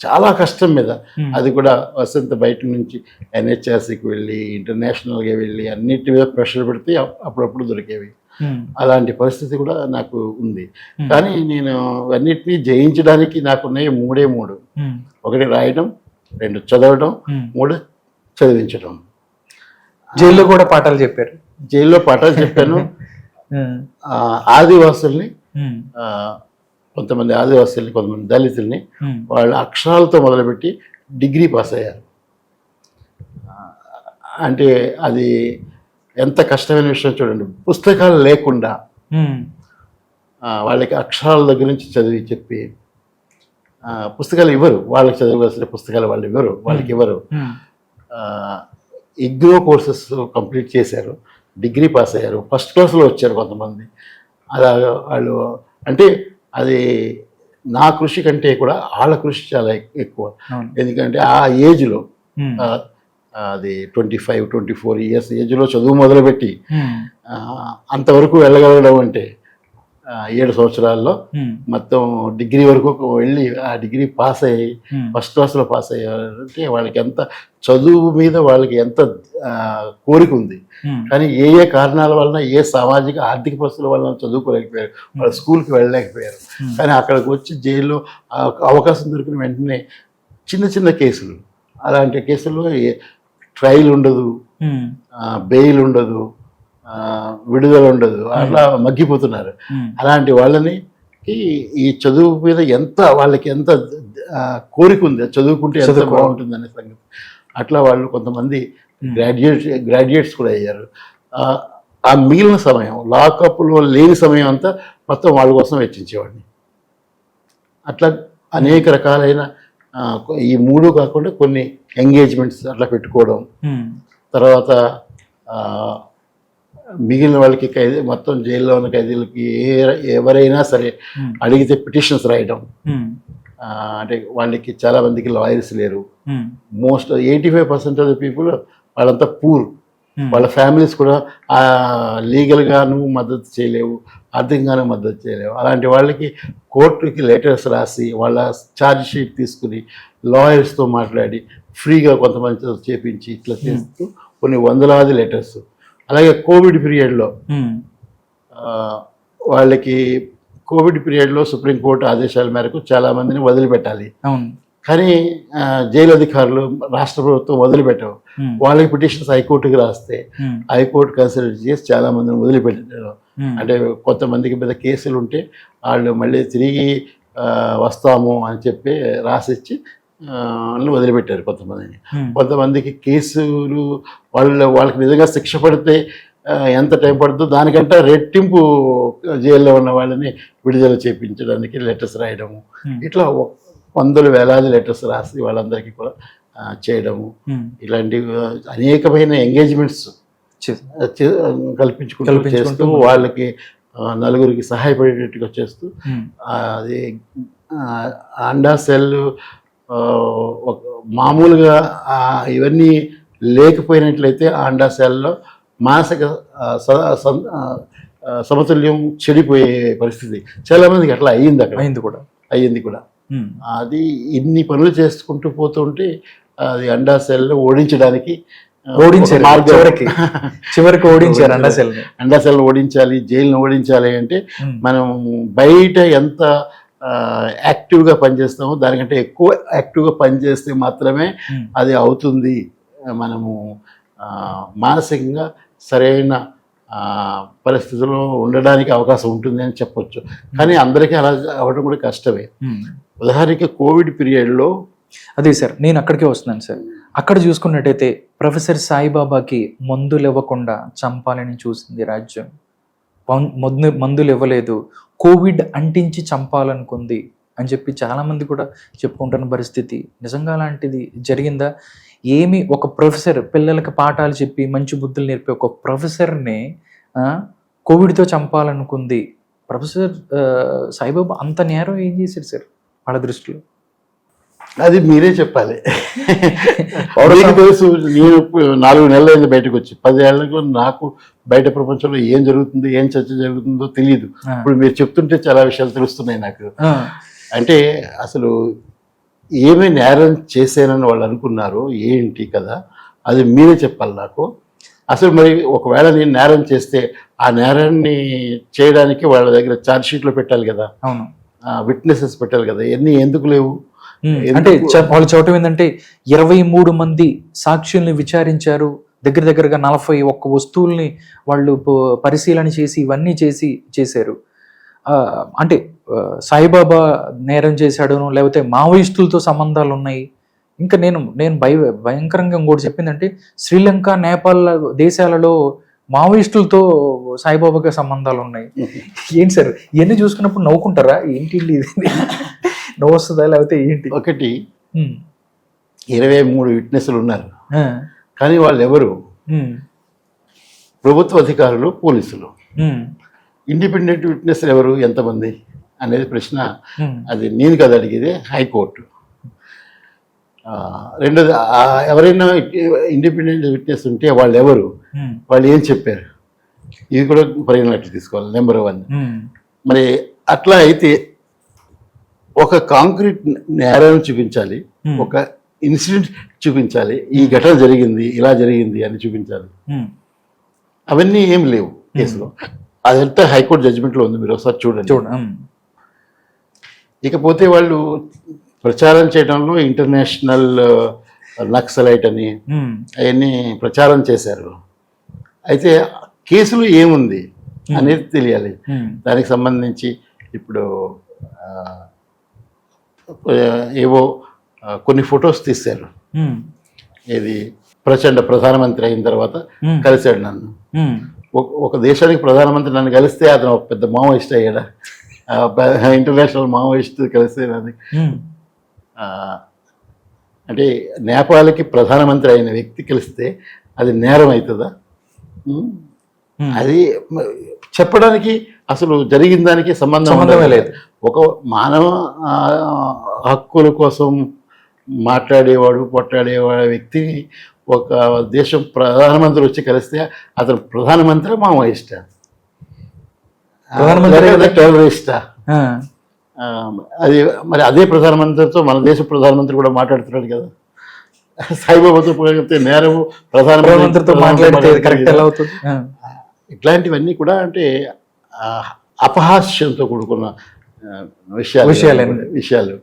చాలా కష్టం మీద, అది కూడా వసంత బయట నుంచి NHRCకి వెళ్ళి ఇంటర్నేషనల్గా వెళ్ళి అన్నిటి మీద ప్రెషర్ పెడితే అప్పుడప్పుడు దొరికేవి. అలాంటి పరిస్థితి కూడా నాకు ఉంది. కానీ నేను అన్నిటినీ జయించడానికి నాకున్నాయి 3. 1 రాయడం, 2 చదవడం, 3 చదివించడం. జైల్లో కూడా పాఠాలు చెప్పారు. జైల్లో పాఠాలు చెప్పాను. ఆదివాసుల్ని, కొంతమంది ఆదివాసుల్ని, కొంతమంది దళితుల్ని వాళ్ళ అక్షరాలతో మొదలుపెట్టి డిగ్రీ పాస్ అయ్యారు. అంటే అది ఎంత కష్టమైన విషయం చూడండి. పుస్తకాలు లేకుండా వాళ్ళకి అక్షరాల దగ్గర నుంచి చదివి చెప్పి, పుస్తకాలు ఇవ్వరు, వాళ్ళకి చదవవలసిన పుస్తకాలు వాళ్ళు ఇవ్వరు, వాళ్ళకి ఇవ్వరు. ఇగ్నో కోర్సెస్ కంప్లీట్ చేశారు, డిగ్రీ పాస్ అయ్యారు, ఫస్ట్ క్లాస్లో వచ్చారు కొంతమంది. అలా వాళ్ళు, అంటే అది నా కృషి కంటే కూడా వాళ్ళ కృషి చాలా ఎక్కువ. ఎందుకంటే ఆ ఏజ్లో, అది 25, 24 ఇయర్స్ ఏజ్లో చదువు మొదలుపెట్టి అంతవరకు వెళ్ళగలగడం అంటే 7 సంవత్సరాల్లో మొత్తం డిగ్రీ వరకు వెళ్ళి ఆ డిగ్రీ పాస్ అయ్యి ఫస్ట్ క్లాస్లో పాస్ అయ్యారంటే వాళ్ళకి ఎంత చదువు మీద వాళ్ళకి ఎంత కోరిక ఉంది. కానీ ఏ కారణాల వలన, ఏ సామాజిక ఆర్థిక పరిస్థితుల వలన చదువుకోలేకపోయారు, వాళ్ళ స్కూల్కి వెళ్ళలేకపోయారు. కానీ అక్కడికి వచ్చి జైల్లో అవకాశం దొరికిన వెంటనే చిన్న చిన్న కేసులు, అలాంటి కేసుల్లో ట్రయల్ ఉండదు, బెయిల్ ఉండదు, విడుదల ఉండదు, అట్లా మగ్గిపోతున్నారు. అలాంటి వాళ్ళని ఈ చదువు మీద వాళ్ళకి ఎంత కోరిక ఉంది, చదువుకుంటే ఎంత బాగుంటుంది అనే సంగతి. అట్లా వాళ్ళు కొంతమంది గ్రాడ్యుయేట్స్ కూడా అయ్యారు. ఆ మిగిలిన సమయం, లాకప్లో లేని సమయం అంతా మొత్తం వాళ్ళ కోసం వెచ్చించేవాడిని. అట్లా అనేక రకాలైన ఈ 3 కాకుండా కొన్ని ఎంగేజ్మెంట్స్ అట్లా పెట్టుకోవడం. తర్వాత మిగిలిన వాళ్ళకి మొత్తం జైల్లో ఉన్న ఖైదీలకి ఎవరైనా సరే అడిగితే పిటిషన్స్ రాయడం. అంటే వాళ్ళకి చాలా మందికి లాయర్స్ లేరు. మోస్ట్ 85% ఆఫ్ ద పీపుల్ వాళ్ళంతా పూర్. వాళ్ళ ఫ్యామిలీస్ కూడా లీగల్గాను మద్దతు చేయలేవు, ఆర్థికంగానూ మద్దతు చేయలేవు. అలాంటి వాళ్ళకి కోర్టుకి లెటర్స్ రాసి వాళ్ళ ఛార్జ్ షీట్ తీసుకుని లాయర్స్తో మాట్లాడి ఫ్రీగా కొంతమంది చేపించి ఇట్లా చేస్తూ కొన్ని వందలాది లెటర్స్. అలాగే కోవిడ్ పీరియడ్లో వాళ్ళకి సుప్రీంకోర్టు ఆదేశాల మేరకు చాలామందిని వదిలిపెట్టాలి. కానీ జైలు అధికారులు, రాష్ట్ర ప్రభుత్వం వదిలిపెట్టవు. వాళ్ళకి పిటిషన్స్ హైకోర్టుకి రాస్తే హైకోర్టు కన్సిడర్ చేసి చాలా మందిని వదిలిపెట్టారు. అంటే కొంతమందికి మీద కేసులు ఉంటే వాళ్ళు మళ్ళీ తిరిగి వస్తాము అని చెప్పి రాసిచ్చి వదిలిపెట్టారు కొంతమందిని. కొంతమందికి కేసులు వాళ్ళకి నిజంగా శిక్ష పడితే ఎంత టైం పడుతుందో దానికంటే రెట్టింపు జైల్లో ఉన్న వాళ్ళని విడుదల చేయించడానికి లెటర్స్ రాయడము. ఇట్లా వందలు వేలాది లెటర్స్ రాసి వాళ్ళందరికీ కూడా చేయడము. ఇలాంటి అనేకమైన ఎంగేజ్మెంట్స్ కల్పించుకుంటూ చేస్తూ వాళ్ళకి నలుగురికి సహాయపడేటట్టుగా చేస్తూ, అది అండా సెల్ మామూలుగా ఇవన్నీ లేకపోయినట్లయితే అండా సెల్లో మానసిక సమతుల్యం చెడిపోయే పరిస్థితి చాలామందికి అట్లా అయ్యింది. అక్కడ అయ్యింది కూడా. అది ఇన్ని పనులు చేసుకుంటూ పోతుంటే అది అండా సెల్లో ఓడించడానికి ఓడించారు మార్గం. చివరికి ఓడించారు అండాసెల్ని. అండాసెల్ని ఓడించాలి, జైలుని ఓడించాలి అంటే మనం బయట ఎంత యాక్టివ్గా పనిచేస్తామో దానికంటే ఎక్కువ యాక్టివ్గా పనిచేస్తే మాత్రమే అది అవుతుంది. మనము మానసికంగా సరైన పరిస్థితుల్లో ఉండడానికి అవకాశం ఉంటుంది అని చెప్పొచ్చు. కానీ అందరికీ అలా అవ్వడం కూడా కష్టమే. ఉదాహరణకి కోవిడ్ పీరియడ్లో అదే సార్, నేను అక్కడికే వస్తున్నాను సార్. అక్కడ చూసుకున్నట్టయితే ప్రొఫెసర్ సాయిబాబాకి మందులు ఇవ్వకుండా చంపాలని చూసింది రాజ్యం. మందులు ఇవ్వలేదు, కోవిడ్ అంటించి చంపాలనుకుంది అని చెప్పి చాలామంది కూడా చెప్పుకుంటున్న పరిస్థితి. నిజంగా అలాంటిది జరిగిందా? ఏమి ఒక ప్రొఫెసర్ పిల్లలకి పాఠాలు చెప్పి మంచి బుద్ధులు నేర్పే ఒక ప్రొఫెసర్ని కోవిడ్తో చంపాలనుకుంది. ప్రొఫెసర్ సాయిబాబా అంత నేరం ఏం చేశారు సార్ వాళ్ళ దృష్టిలో? అది మీరే చెప్పాలి. మీకు తెలుసు, నేను 4 నెలలైంది బయటకు వచ్చి. 10 ఏళ్లకు నాకు బయట ప్రపంచంలో ఏం జరుగుతుందో, ఏం చర్చ జరుగుతుందో తెలియదు. ఇప్పుడు మీరు చెప్తుంటే చాలా విషయాలు తెలుస్తున్నాయి నాకు. అంటే అసలు ఏమి నేరం చేశానని వాళ్ళు అనుకున్నారు ఏంటి కదా, అది మీరే చెప్పాలి నాకు. అసలు మరి ఒకవేళ నేను నేరం చేస్తే ఆ నేరాన్ని చేయడానికి వాళ్ళ దగ్గర ఛార్జ్ షీట్లో పెట్టాలి కదా, విట్నెసెస్ పెట్టాలి కదా, ఎన్ని ఎందుకు లేవు? అంటే వాళ్ళు చెప్పడం ఏంటంటే 23 మంది సాక్షుల్ని విచారించారు, దగ్గరగా 41 వస్తువుల్ని వాళ్ళు పరిశీలన చేసి ఇవన్నీ చేశారు. అంటే సాయిబాబా నేరం చేశాడును, లేకపోతే మావోయిస్టులతో సంబంధాలు ఉన్నాయి. ఇంకా నేను భయంకరంగా ఇంకోటి చెప్పిందంటే శ్రీలంక, నేపాల్ దేశాలలో మావోయిస్టులతో సాయిబాబాకి సంబంధాలు ఉన్నాయి. ఏంటి సార్ ఇవన్నీ చూసుకున్నప్పుడు నవ్వుకుంటారా? ఏంటి నవ్వు వస్తుందా లేకపోతే ఏంటి? ఒకటి 23 విట్నెస్లు ఉన్నారు, కానీ వాళ్ళు ఎవరు? ప్రభుత్వ అధికారులు, పోలీసులు. ఇండిపెండెంట్ విట్నెస్లు ఎవరు, ఎంతమంది అనేది ప్రశ్న. అది నేను కదా అడిగేది, హైకోర్టు. రెండోది, ఎవరైనా ఇండిపెండెంట్ విట్నెస్ ఉంటే వాళ్ళు ఎవరు, వాళ్ళు ఏం చెప్పారు, ఇది కూడా పరిగణలోకి తీసుకోవాలి. నెంబర్ 1. మరి అట్లా అయితే ఒక కాంక్రీట్ నేరం చూపించాలి, ఒక ఇన్సిడెంట్ చూపించాలి, ఈ ఘటన జరిగింది, ఇలా జరిగింది అని చూపించాలి. అవన్నీ ఏం లేవు కేసులో. అదంతా హైకోర్టు జడ్జిమెంట్లో ఉంది, మీరు ఒకసారి చూడండి. ఇకపోతే వాళ్ళు ప్రచారం చేయడంలో ఇంటర్నేషనల్ నక్సలైట్ అని అవన్నీ ప్రచారం చేశారు. అయితే కేసులో ఏముంది అనేది తెలియాలి. దానికి సంబంధించి ఇప్పుడు ఏవో కొన్ని ఫొటోస్ తీశారు. ఇది ప్రధానమంత్రి అయిన తర్వాత కలిశాడు నన్ను. ఒక దేశానికి ప్రధానమంత్రి నన్ను కలిస్తే అతను ఒక పెద్ద మావోయిస్ట్ అయ్యాడా? ఇంటర్నేషనల్ మావోయిస్ట్ కలిస్తే అంటే నేపాల్కి ప్రధానమంత్రి అయిన వ్యక్తి కలిస్తే అది నేరం అవుతుందా? అది చెప్పడానికి అసలు జరిగిన దానికి సంబంధమే లేదు. ఒక మానవ హక్కుల కోసం మాట్లాడేవాడు, పోట్లాడేవాడు వ్యక్తి ఒక దేశం ప్రధానమంత్రి వచ్చి కలిస్తే అతను ప్రధానమంత్రి మావోయిస్టా, టెర్రరిస్టా? అది మరి అదే ప్రధానమంత్రితో మన దేశ ప్రధానమంత్రి కూడా మాట్లాడుతున్నాడు కదా. సాయిబాబాతో పోతే నేరము ప్రధానమంత్రితో మాట్లాడితే కరెక్ట్ ఎలా అవుతుంది? ఇట్లాంటివన్నీ కూడా అంటే అపహాస్యంతో కూడుకున్న విషయాలు.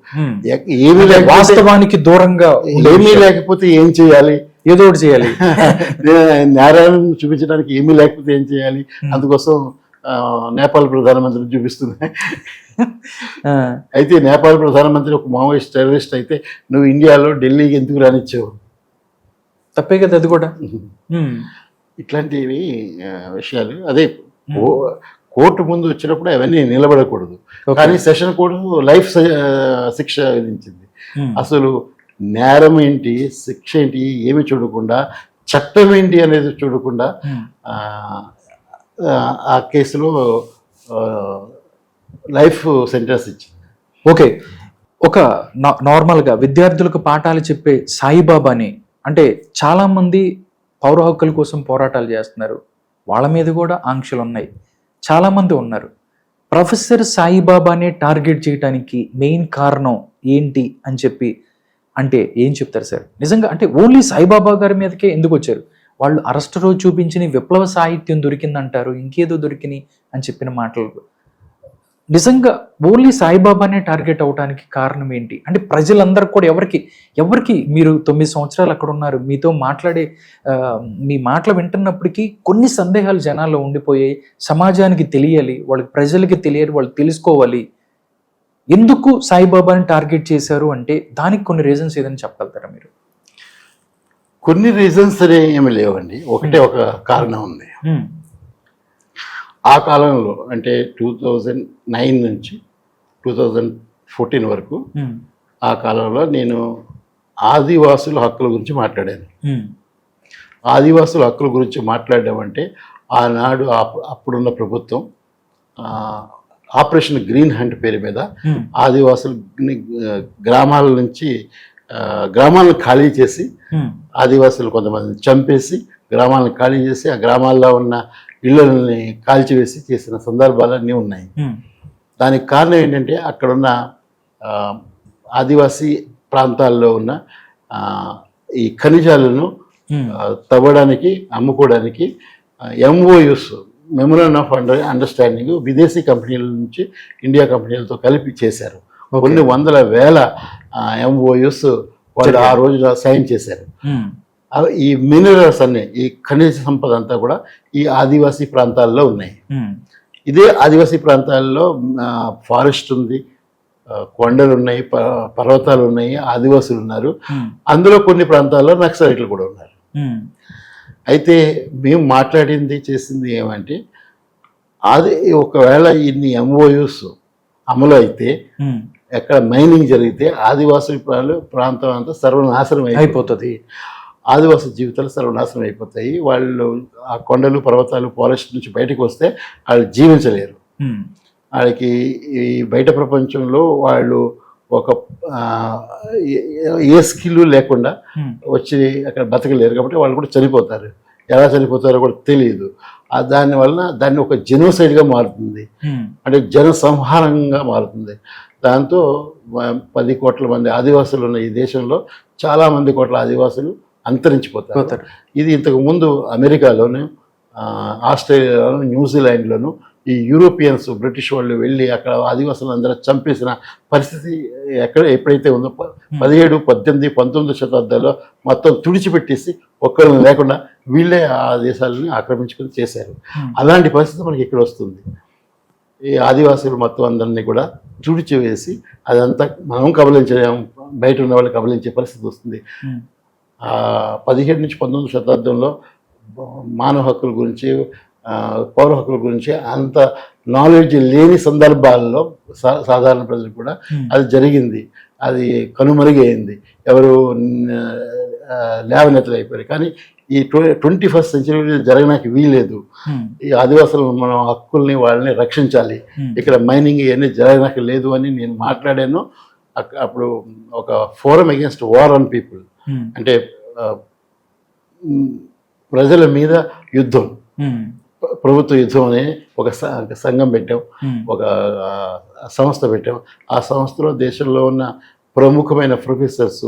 ఏమీ వాస్తవానికి దూరంగా, ఏమీ లేకపోతే ఏం చేయాలి? ఏదో ఒకటి చేయాలి. నేరాలను చూపించడానికి ఏమీ లేకపోతే ఏం చేయాలి? అందుకోసం నేపాల్ ప్రధానమంత్రిని చూపిస్తుంది. అయితే నేపాల్ ప్రధానమంత్రి ఒక మావోయిస్ట్ టెర్రరిస్ట్ అయితే నువ్వు ఇండియాలో ఢిల్లీకి ఎందుకు రానిచ్చావు? తప్పే కదా అది కూడా. ఇట్లాంటివి విషయాలు. అదే కోర్టు ముందు వచ్చినప్పుడు అవన్నీ నిలబడకూడదు. కానీ సెషన్ కోర్టు లైఫ్ శిక్ష విధించింది. అసలు నేరం ఏంటి, శిక్ష ఏంటి ఏమి చూడకుండా, చట్టం ఏంటి అనేది చూడకుండా ఆ కేసులో లైఫ్ సెంటెన్స్ ఇచ్చింది. ఓకే, ఒక నార్మల్గా విద్యార్థులకు పాఠాలు చెప్పే సాయిబాబాని, అంటే చాలామంది పౌర హక్కుల కోసం పోరాటాలు చేస్తున్నారు, వాళ్ళ మీద కూడా ఆంక్షలు ఉన్నాయి, చాలామంది ఉన్నారు. ప్రొఫెసర్ సాయిబాబానే టార్గెట్ చేయడానికి మెయిన్ కారణం ఏంటి అని చెప్పి అంటే ఏం చెప్తారు సార్? నిజంగా అంటే ఓన్లీ సాయిబాబా గారి మీదకే ఎందుకు వచ్చారు? వాళ్ళు అరెస్ట్ రోజు చూపించిన విప్లవ సాహిత్యం దొరికిందంటారు, ఇంకేదో దొరికినాయి అని చెప్పిన మాటలు నిజంగా ఓన్లీ సాయిబాబానే టార్గెట్ అవడానికి కారణం ఏంటి? అంటే ప్రజలందరూ కూడా ఎవరికి మీరు 9 సంవత్సరాలు అక్కడ ఉన్నారు, మీతో మాట్లాడే మీ మాటలు వింటున్నప్పటికీ కొన్ని సందేహాలు జనాల్లో ఉండిపోయాయి. సమాజానికి తెలియాలి, వాళ్ళకి ప్రజలకి తెలియాలి, వాళ్ళు తెలుసుకోవాలి. ఎందుకు సాయిబాబాని టార్గెట్ చేశారు అంటే దానికి కొన్ని రీజన్స్ ఏదైనా చెప్పగలుగుతారా మీరు? కొన్ని రీజన్స్ ఏమి లేవండి, ఒకటే ఒక కారణం ఉంది. ఆ కాలంలో అంటే 2009 నుంచి 2014 వరకు ఆ కాలంలో నేను ఆదివాసుల హక్కుల గురించి మాట్లాడాను. ఆదివాసుల హక్కుల గురించి మాట్లాడడం అంటే ఆనాడు అప్పుడున్న ప్రభుత్వం ఆపరేషన్ గ్రీన్ హంట్ పేరు మీద ఆదివాసులని గ్రామాల నుంచి గ్రామాలను ఖాళీ చేసి ఆదివాసులు కొంతమందిని చంపేసి గ్రామాలను ఖాళీ చేసి ఆ గ్రామాల్లో ఉన్న ఇళ్ళని కాల్చివేసి చేసిన సందర్భాలన్నీ ఉన్నాయి. దానికి కారణం ఏంటంటే అక్కడున్న ఆదివాసీ ప్రాంతాల్లో ఉన్న ఈ ఖనిజాలను తవ్వడానికి అమ్ముకోవడానికి ఎంఓయూస్ మెమోరాండం ఆఫ్ అండర్స్టాండింగ్ విదేశీ కంపెనీల నుంచి ఇండియా కంపెనీలతో కలిపి చేశారు. కొన్ని వందల వేల ఎంఓయూస్ వాళ్ళు ఆ రోజున సైన్ చేశారు. ఈ మినరల్స్ అన్ని ఈ ఖనిజ సంపద అంతా కూడా ఈ ఆదివాసీ ప్రాంతాల్లో ఉన్నాయి. ఇదే ఆదివాసీ ప్రాంతాల్లో ఫారెస్ట్ ఉంది, కొండలు ఉన్నాయి, పర్వతాలు ఉన్నాయి, ఆదివాసులు ఉన్నారు. అందులో కొన్ని ప్రాంతాల్లో నక్సలైట్లు కూడా ఉన్నారు. అయితే మేము మాట్లాడింది చేసింది ఏమంటే అది ఒకవేళ ఇన్ని ఎంఓయూస్ అమలు అయితే ఎక్కడ మైనింగ్ జరిగితే ఆదివాసీ ప్రాంతం అంతా సర్వనాశనం అయిపోతుంది, ఆదివాసీ జీవితాలు సర్వనాశనం అయిపోతాయి. వాళ్ళు ఆ కొండలు పర్వతాలు ఫారెస్ట్ నుంచి బయటకు వస్తే వాళ్ళు జీవించలేరు. వాళ్ళకి ఈ బయట ప్రపంచంలో వాళ్ళు ఒక ఏ స్కిల్ లేకుండా వచ్చి అక్కడ బతకలేరు కాబట్టి వాళ్ళు కూడా చనిపోతారు. ఎలా చనిపోతారో కూడా తెలియదు. దాన్ని ఒక జెనోసైడ్గా మారుతుంది, అంటే జన సంహారంగా మారుతుంది. దాంతో 10 కోట్ల మంది ఆదివాసులు ఉన్న ఈ దేశంలో చాలామంది కోట్ల ఆదివాసులు అంతరించిపోతారు. ఇది ఇంతకు ముందు అమెరికాలోను, ఆస్ట్రేలియాలోను, న్యూజిలాండ్లోను ఈ యూరోపియన్స్ బ్రిటిష్ వాళ్ళు వెళ్ళి అక్కడ ఆదివాసులు అందరూ చంపేసిన పరిస్థితి ఎప్పుడైతే ఉందో 17, 18, 19 శతాబ్దాల్లో మొత్తం తుడిచిపెట్టేసి ఒక్కరిని లేకుండా వీళ్ళే ఆ దేశాలని ఆక్రమించుకొని చేశారు. అలాంటి పరిస్థితి మనకి ఇక్కడ వస్తుంది. ఈ ఆదివాసులు మొత్తం అందరినీ కూడా తుడిచివేసి అదంతా మనం కబలించలేము, బయట ఉన్న వాళ్ళు కబలించే పరిస్థితి వస్తుంది. 17 నుంచి 19 శతాబ్దంలో మానవ హక్కుల గురించి, పౌర హక్కుల గురించి అంత నాలెడ్జ్ లేని సందర్భాల్లో సాధారణ ప్రజలు కూడా అది జరిగింది. అది కనుమరుగైంది, ఎవరు లేవనెత్తలు అయిపోయారు. కానీ ఈ 21st సెంచరీలో జరగడానికి వీలేదు. ఈ ఆదివాసులు మనం హక్కుల్ని వాళ్ళని రక్షించాలి, ఇక్కడ మైనింగ్ ఇవన్నీ జరగడానికి లేదు అని నేను మాట్లాడాను. అప్పుడు ఒక forum against war on people, అంటే ప్రజల మీద యుద్ధం, ప్రభుత్వ యుద్ధం అనే ఒక సంఘం పెట్టాం, ఒక సంస్థ పెట్టాం. ఆ సంస్థలో దేశంలో ఉన్న ప్రముఖమైన professors,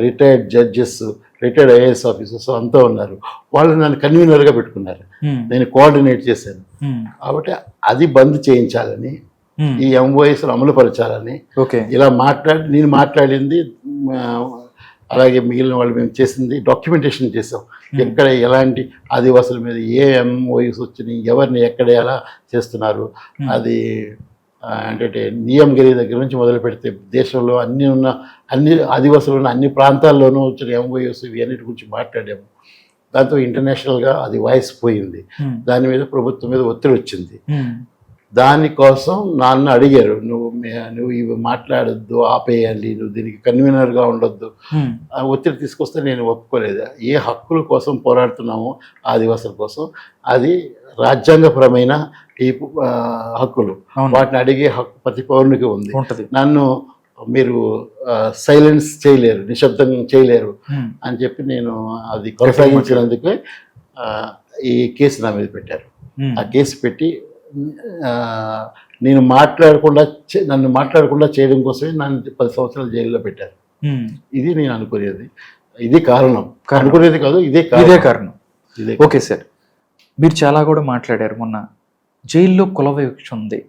retired judges, retired IAS officers అంతా ఉన్నారు. వాళ్ళు నన్ను కన్వీనర్గా పెట్టుకున్నారు, నేను కోఆర్డినేట్ చేశాను. కాబట్టి అది బంద్ చేయించాలని, ఈ ఎంఓఎస్లు అమలుపరచాలని ఇలా నేను మాట్లాడింది. అలాగే మిగిలిన వాళ్ళు మేము చేసింది డాక్యుమెంటేషన్ చేసాం. ఎక్కడ ఎలాంటి ఆదివాసుల మీద ఏ ఎంఓఎస్ వచ్చినాయి, ఎవరిని ఎక్కడ ఎలా చేస్తున్నారు, అది అంటే నియంగిరి దగ్గర నుంచి మొదలు పెడితే దేశంలో అన్ని ఆదివాసులు ఉన్న అన్ని ప్రాంతాల్లోనూ వచ్చిన ఎంఓఎస్ ఇవన్నిటి గురించి మాట్లాడాము. దాంతో ఇంటర్నేషనల్గా అది వాయిస్ పోయింది. దాని మీద ప్రభుత్వం మీద ఒత్తిడి వచ్చింది. దానికోసం నన్ను అడిగారు, నువ్వు ఇవి మాట్లాడొద్దు, ఆపేయాలి, నువ్వు దీనికి కన్వీనర్గా ఉండొద్దు. ఒత్తిడి తీసుకొస్తే నేను ఒప్పుకోలేదు. ఏ హక్కుల కోసం పోరాడుతున్నామో ఆదివాసుల కోసం, అది రాజ్యాంగపరమైన ఈ హక్కులు, వాటిని అడిగే హక్కు ప్రతి పౌరునికి ఉంది. నన్ను మీరు సైలెన్స్ చేయలేరు, నిశ్శబ్దం చేయలేరు అని చెప్పి నేను అది కొనసాగించినందుకే ఈ కేసు నా మీద పెట్టారు. ఆ కేసు పెట్టి నన్ను మాట్లాడకుండా చేయడం కోసమే నన్ను 10 సంవత్సరాలు జైల్లో పెట్టారు. ఇది నేను అనుకునేది. ఇది కారణం, అనుకునేది కాదు, ఇదే కారణం. ఓకే సార్, మీరు చాలా కూడా మాట్లాడారు. మొన్న జైల్లో కుల వివక్ష ఉంది,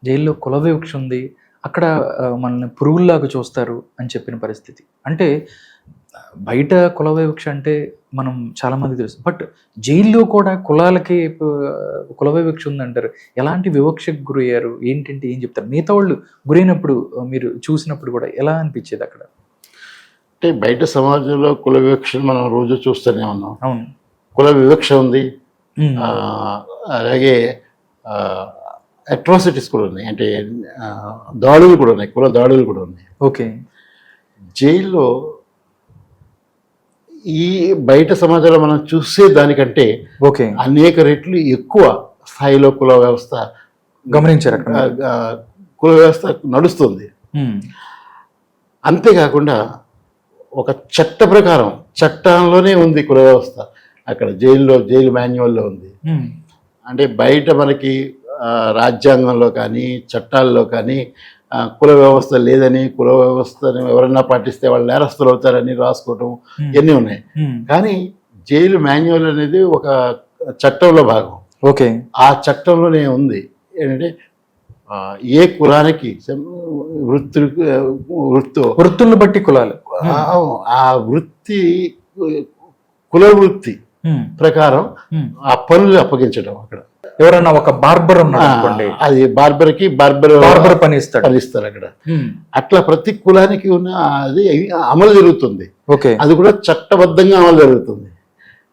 జైల్లో కుల వివక్ష ఉంది, అక్కడ మనల్ని పురుగుల్లాగా చూస్తారు అని చెప్పిన పరిస్థితి. అంటే బయట కుల వివక్ష అంటే మనం చాలామంది తెలుసు, బట్ జైల్లో కూడా కులాలకి కుల వివక్ష ఉందంటారు. ఎలాంటి వివక్షకు గురయ్యారు, ఏంటంటే ఏం చెప్తారు? మిగతా వాళ్ళు గురైనప్పుడు మీరు చూసినప్పుడు కూడా ఎలా అనిపించేది అక్కడ? అంటే బయట సమాజంలో కుల వివక్షను మనం రోజు చూస్తూనే ఉన్నాం. అవును, కుల వివక్ష ఉంది, అలాగే అట్రాసిటీస్ కూడా ఉన్నాయి, అంటే దాడులు కూడా ఉన్నాయి, కుల దాడులు కూడా ఉన్నాయి. ఓకే, జైల్లో ఈ బయట సమాజంలో మనం చూసే దానికంటే ఓకే అనేక రెట్లు ఎక్కువ స్థాయిలో కుల వ్యవస్థ గమనించారు, కుల వ్యవస్థ నడుస్తుంది. అంతేకాకుండా ఒక చట్ట ప్రకారం, చట్టంలోనే ఉంది కుల వ్యవస్థ అక్కడ జైలు మాన్యువల్లో ఉంది. అంటే బయట మనకి రాజ్యాంగంలో కానీ చట్టాల్లో కానీ కుల వ్యవస్థ లేదని, కుల వ్యవస్థను ఎవరన్నా పాటిస్తే వాళ్ళు నేరస్తులు అవుతారని రాసుకోవటం ఇవన్నీ ఉన్నాయి. కానీ జైలు మాన్యువల్ అనేది ఒక చట్టంలో భాగం. ఓకే, ఆ చట్టంలోనే ఉంది ఏంటంటే ఏ కులానికి వృత్తులను బట్టి కులాలు, ఆ వృత్తి కుల వృత్తి ప్రకారం ఆ పనులు అప్పగించడం. అక్కడ ఎవరన్నా ఒక బార్బర్ ఉన్నాడు, అది బార్బర్కి బార్బర్ పని ఇస్తారు అక్కడ. అట్లా ప్రతి కులానికి ఉన్న అది అమలు జరుగుతుంది. అది కూడా చట్టబద్ధంగా అమలు జరుగుతుంది.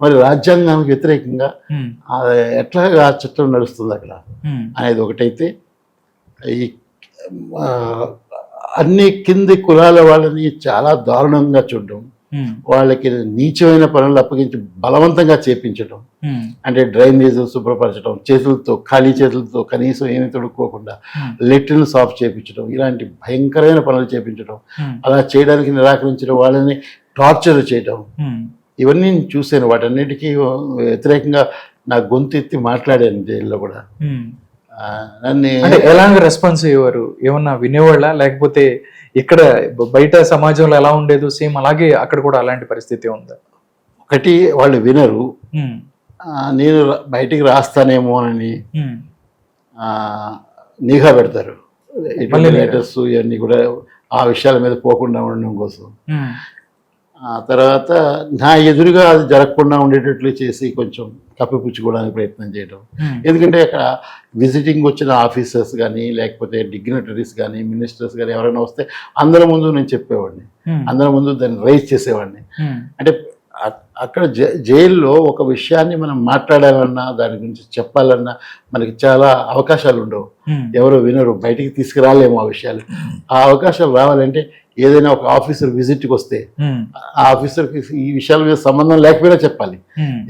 మరి రాజ్యాంగానికి వ్యతిరేకంగా ఎట్లా ఆ చట్టం నడుస్తుంది అక్కడ అనేది ఒకటైతే, ఈ అన్ని కింది కులాల వాళ్ళని చాలా దారుణంగా చూడడం, వాళ్ళకి నీచమైన పనులు అప్పగించి బలవంతంగా చేపించడం, అంటే డ్రైనేజ్ శుభ్రపరచడం, చేతులతో ఖాళీ చేతులతో కనీసం ఏమి తొడుక్కోకుండా లెట్రిన్ సాఫ్ చేయించడం, ఇలాంటి భయంకరమైన పనులు చేపించడం, అలా చేయడానికి నిరాకరించిన వాళ్ళని టార్చర్ చేయడం, ఇవన్నీ చూశాను. వాటన్నిటికీ వ్యతిరేకంగా నా గొంతు ఎత్తి మాట్లాడాను జైల్లో కూడా. నన్ను ఎలాంటి రెస్పాన్స్ అయ్యేవారు? ఏమన్నా వినేవాళ్ళ, లేకపోతే ఇక్కడ బయట సమాజంలో ఎలా ఉండేదో సేమ్ అలాగే అక్కడ కూడా అలాంటి పరిస్థితి ఉందా? ఒకటి, వాళ్ళు వినరు, నేను బయటికి రాస్తానేమో అని నిఘా పెడతారు. లెటర్స్ ఇవన్నీ కూడా ఆ విషయాల మీద పోకుండా ఉండడం కోసం. ఆ తర్వాత నా ఎదురుగా అది జరగకుండా ఉండేటట్లు చేసి కొంచెం కప్పిపుచ్చుకోవడానికి ప్రయత్నం చేయడం. ఎందుకంటే అక్కడ విజిటింగ్ వచ్చిన ఆఫీసర్స్ కానీ, లేకపోతే డిగ్నిటరీస్ కానీ, మినిస్టర్స్ కానీ ఎవరైనా వస్తే అందరి ముందు నేను చెప్పేవాడిని, అందరి ముందు దాన్ని రైజ్ చేసేవాడిని. అంటే అక్కడ జైల్లో ఒక విషయాన్ని మనం మాట్లాడాలన్నా, దాని గురించి చెప్పాలన్నా మనకి చాలా అవకాశాలు ఉండవు. ఎవరు వినరు, బయటికి తీసుకురాలేము ఆ విషయాలు. ఆ అవకాశాలు రావాలంటే ఏదైనా ఒక ఆఫీసర్ విజిట్కి వస్తే ఆ ఆఫీసర్కి ఈ విషయాల మీద సంబంధం లేకపోయినా చెప్పాలి.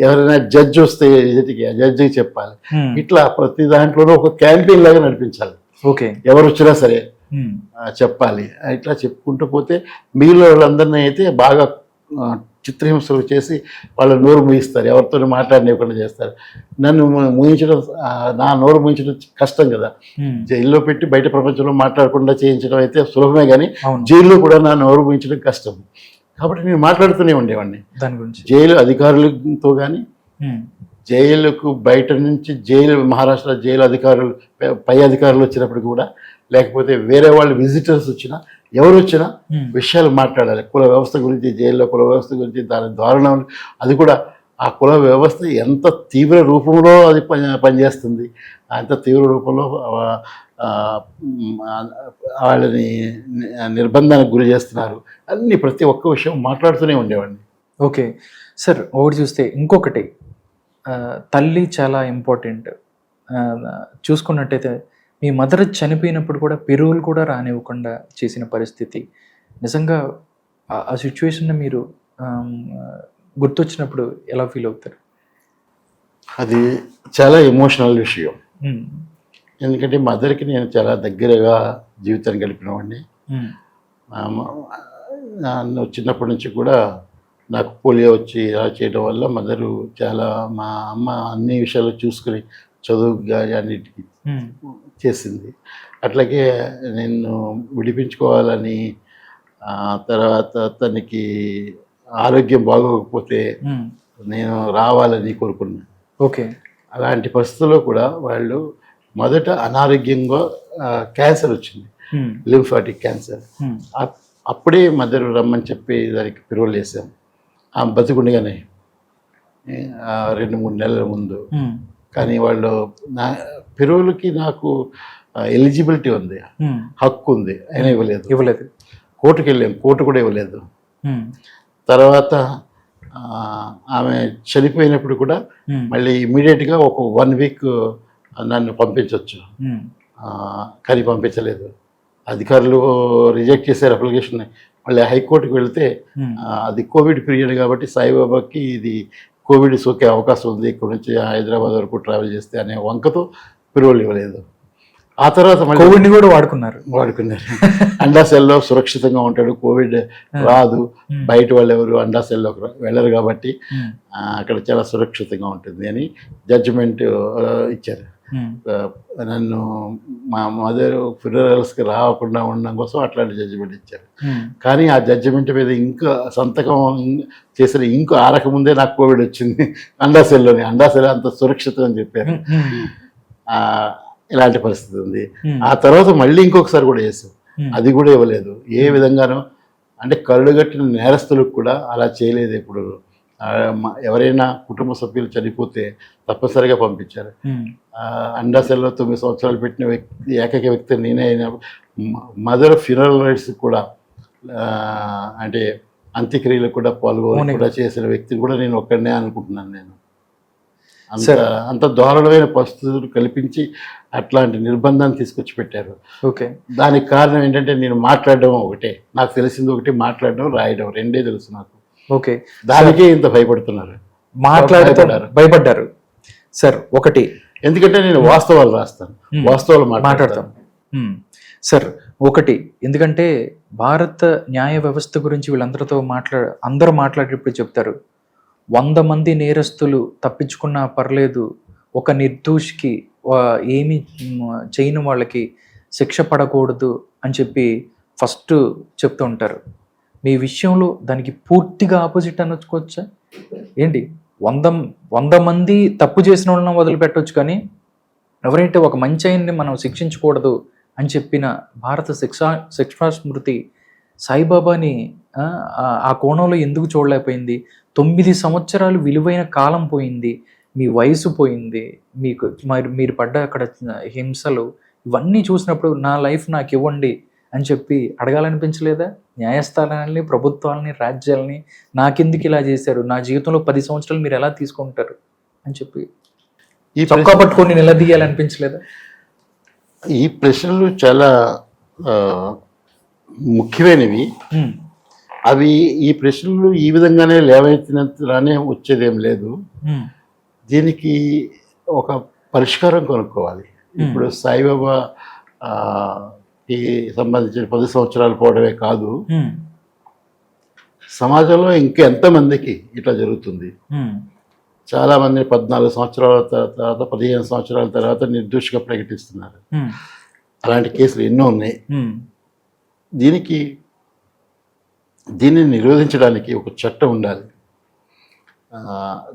ఎవరైనా జడ్జి వస్తే విజిట్కి ఆ జడ్జికి చెప్పాలి. ఇట్లా ప్రతి దాంట్లోనూ ఒక క్యాంపెయిన్ లాగా నడిపించాలి. ఎవరు వచ్చినా సరే చెప్పాలి. ఇట్లా చెప్పుకుంటూ పోతే మిగిలిన వాళ్ళందరినీ అయితే బాగా చిత్రహింసలు చేసి వాళ్ళ నోరు మూయిస్తారు, ఎవరితో మాట్లాడనివ్వకుండా చేస్తారు. నన్ను మూయించడం, నా నోరు మూయించడం కష్టం కదా. జైల్లో పెట్టి బయట ప్రపంచంలో మాట్లాడకుండా చేయించడం అయితే సులభమే, కానీ జైల్లో కూడా నా నోరు మూయించడం కష్టం. కాబట్టి నేను మాట్లాడుతూనే ఉండేవాడిని దాని గురించి. జైలు అధికారులతో కానీ, జైలుకు బయట నుంచి మహారాష్ట్ర జైలు అధికారులు, పై అధికారులు వచ్చినప్పుడు కూడా, లేకపోతే వేరే వాళ్ళు విజిటర్స్ వచ్చినా, ఎవరు వచ్చినా విషయాలు మాట్లాడాలి. కుల వ్యవస్థ గురించి, జైల్లో కుల వ్యవస్థ గురించి, దాని దారుణం, అది కూడా ఆ కుల వ్యవస్థ ఎంత తీవ్ర రూపంలో అది పనిచేస్తుంది, అంత తీవ్ర రూపంలో వాళ్ళని నిర్బంధానికి గురి చేస్తున్నారు, అన్ని ప్రతి ఒక్క విషయం మాట్లాడుతూనే ఉండేవాడిని. ఓకే సార్, ఒకటి చూస్తే ఇంకొకటి, తల్లి చాలా ఇంపార్టెంట్. చూసుకున్నట్టయితే మీ మదర్ చనిపోయినప్పుడు కూడా పెరువులు కూడా రానివ్వకుండా చేసిన పరిస్థితి, నిజంగా ఆ సిచ్యువేషన్ మీరు గుర్తొచ్చినప్పుడు ఎలా ఫీల్ అవుతారు? అది చాలా ఎమోషనల్ విషయం. ఎందుకంటే మదర్కి నేను చాలా దగ్గరగా జీవితాన్ని గడిపినవాడిని. చిన్నప్పటి నుంచి కూడా నాకు పోలియో వచ్చి ఇలా చేయడం వల్ల మదరు చాలా, మా అమ్మ అన్ని విషయాలు చూసుకుని చదువుగా అన్నిటికీ చేసింది. అట్లాగే నేను విడిపించుకోవాలని తర్వాత తనకి ఆరోగ్యం బాగోకపోతే నేను రావాలని కోరుకున్నాను. ఓకే. అలాంటి పరిస్థితుల్లో కూడా వాళ్ళు మొదట అనారోగ్యంగా క్యాన్సర్ వచ్చింది, లింఫాటిక్ క్యాన్సర్. అప్పుడే మదర్ రమ్మని చెప్పి దానికి పిరువలు వేసాం. ఆ బతికుండగానే 2-3 నెలల ముందు. కానీ వాళ్ళు నా పిరువులకి నాకు ఎలిజిబిలిటీ ఉంది, హక్కు ఉంది, అయినా ఇవ్వలేదు. కోర్టుకు వెళ్ళాం, కోర్టు కూడా ఇవ్వలేదు. తర్వాత ఆమె చనిపోయినప్పుడు కూడా మళ్ళీ ఇమీడియట్గా ఒక 1 వీక్ నన్ను పంపించవచ్చు, కానీ పంపించలేదు. అధికారులు రిజెక్ట్ చేశారు అప్లికేషన్. మళ్ళీ హైకోర్టుకు వెళ్తే అది కోవిడ్ పీరియడ్ కాబట్టి సాయిబాబాకి ఇది కోవిడ్ సోకే అవకాశం ఉంది, ఇక్కడ నుంచి హైదరాబాద్ వరకు ట్రావెల్ చేస్తే అనే వంకతో పిలువలు ఇవ్వలేదు. ఆ తర్వాత మళ్ళీ కోవిడ్ని కూడా వాడుకున్నారు. అండాసెల్లో సురక్షితంగా ఉంటాడు, కోవిడ్ రాదు, బయట వాళ్ళు ఎవరు అండాసెల్లోకి వెళ్ళరు కాబట్టి అక్కడ చాలా సురక్షితంగా ఉంటుంది అని జడ్జిమెంట్ ఇచ్చారు. నన్ను మా మదర్ ఫ్యూనరల్స్కి రాకుండా ఉండడం కోసం అట్లాంటి జడ్జిమెంట్ ఇచ్చారు. కానీ ఆ జడ్జిమెంట్ మీద ఇంకా సంతకం చేసిన ఇంకో ఆరకముందే నాకు కోవిడ్ వచ్చింది. అండాసెల్లోనే, అండాసెల్ అంత సురక్షితం అని చెప్పారు. ఇలాంటి పరిస్థితి ఉంది. ఆ తర్వాత మళ్ళీ ఇంకొకసారి కూడా చేసాం, అది కూడా ఇవ్వలేదు. ఏ విధంగానో అంటే కరుడుగట్టిన నేరస్తులకు కూడా అలా చేయలేదు. ఇప్పుడు ఎవరైనా కుటుంబ సభ్యులు చనిపోతే తప్పనిసరిగా పంపించారు. అండాసెల్లో 9 సంవత్సరాలు పెట్టిన వ్యక్తి, ఏకైక వ్యక్తి నేనే అయినా మదర్ ఫ్యూనరల్ రైట్స్ కూడా అంటే అంత్యక్రియలకు కూడా పాల్గొని కూడా చేసిన వ్యక్తిని కూడా నేను ఒక్కడనే అనుకుంటున్నాను. నేను అంత దారుణమైన పరిస్థితులు కల్పించి అట్లాంటి నిర్బంధాన్ని తీసుకొచ్చి పెట్టారు. ఓకే. దానికి కారణం ఏంటంటే నేను మాట్లాడడం ఒకటే, నాకు తెలిసింది ఒకటి, మాట్లాడడం రాయడం రెండే తెలుసు నాకు. ఓకే. దానికే ఇంత భయపడుతున్నారు, భయపడ్డారు సార్. ఒకటి ఎందుకంటే నేను వాస్తవాలు రాస్తాను, వాస్తవాలు మాట్లాడతాను సార్. ఒకటి ఎందుకంటే భారత న్యాయ వ్యవస్థ గురించి వీళ్ళందరితో అందరూ మాట్లాడేటప్పుడు చెప్తారు, 100 మంది నేరస్తులు తప్పించుకున్నా పర్లేదు, ఒక నిర్దోషికి ఏమి చేయని వాళ్ళకి శిక్ష పడకూడదు అని చెప్పి ఫస్ట్ చెప్తూ ఉంటారు. మీ విషయంలో దానికి పూర్తిగా ఆపోజిట్ అనొచ్చుకోవచ్చా ఏంటి? 100 మంది తప్పు చేసిన వాళ్ళని వదిలిపెట్టవచ్చు, కానీ ఎవరైతే ఒక మంచి ఆయన్ని మనం శిక్షించకూడదు అని చెప్పిన భారత శిక్షా స్మృతి సాయిబాబాని ఆ కోణంలో ఎందుకు చూడలేకపోయింది? 9 సంవత్సరాలు విలువైన కాలం పోయింది, మీ వయసు పోయింది, మీరు పడ్డ అక్కడ హింసలు ఇవన్నీ చూసినప్పుడు నా లైఫ్ నాకు ఇవ్వండి అని చెప్పి అడగాలనిపించలేదా? న్యాయస్థానాలని, ప్రభుత్వాలని, రాజ్యాలని నాకెందుకు ఇలా చేశారు, నా జీవితంలో 10 సంవత్సరాలు మీరు ఎలా తీసుకుంటారు అని చెప్పి ఈ చొక్కా పట్టుకొని నిలదీయాలనిపించలేదా? ఈ ప్రశ్నలు చాలా ముఖ్యమైనవి. అవి ఈ ప్రశ్నలు ఈ విధంగానే లేవనెత్తినంతనే వచ్చేదేం లేదు. దీనికి ఒక పరిష్కారం కొనుక్కోవాలి. ఇప్పుడు సాయిబాబా ఈ సంబంధించిన 10 సంవత్సరాలు పోవడమే కాదు, సమాజంలో ఇంకెంతమందికి ఇట్లా జరుగుతుంది. చాలామంది 14 సంవత్సరాల తర్వాత 15 సంవత్సరాల తర్వాత నిర్దోషిగా ప్రకటిస్తున్నారు. అలాంటి కేసులు ఎన్నో ఉన్నాయి. దీన్ని నిరోధించడానికి ఒక చట్టం ఉండాలి.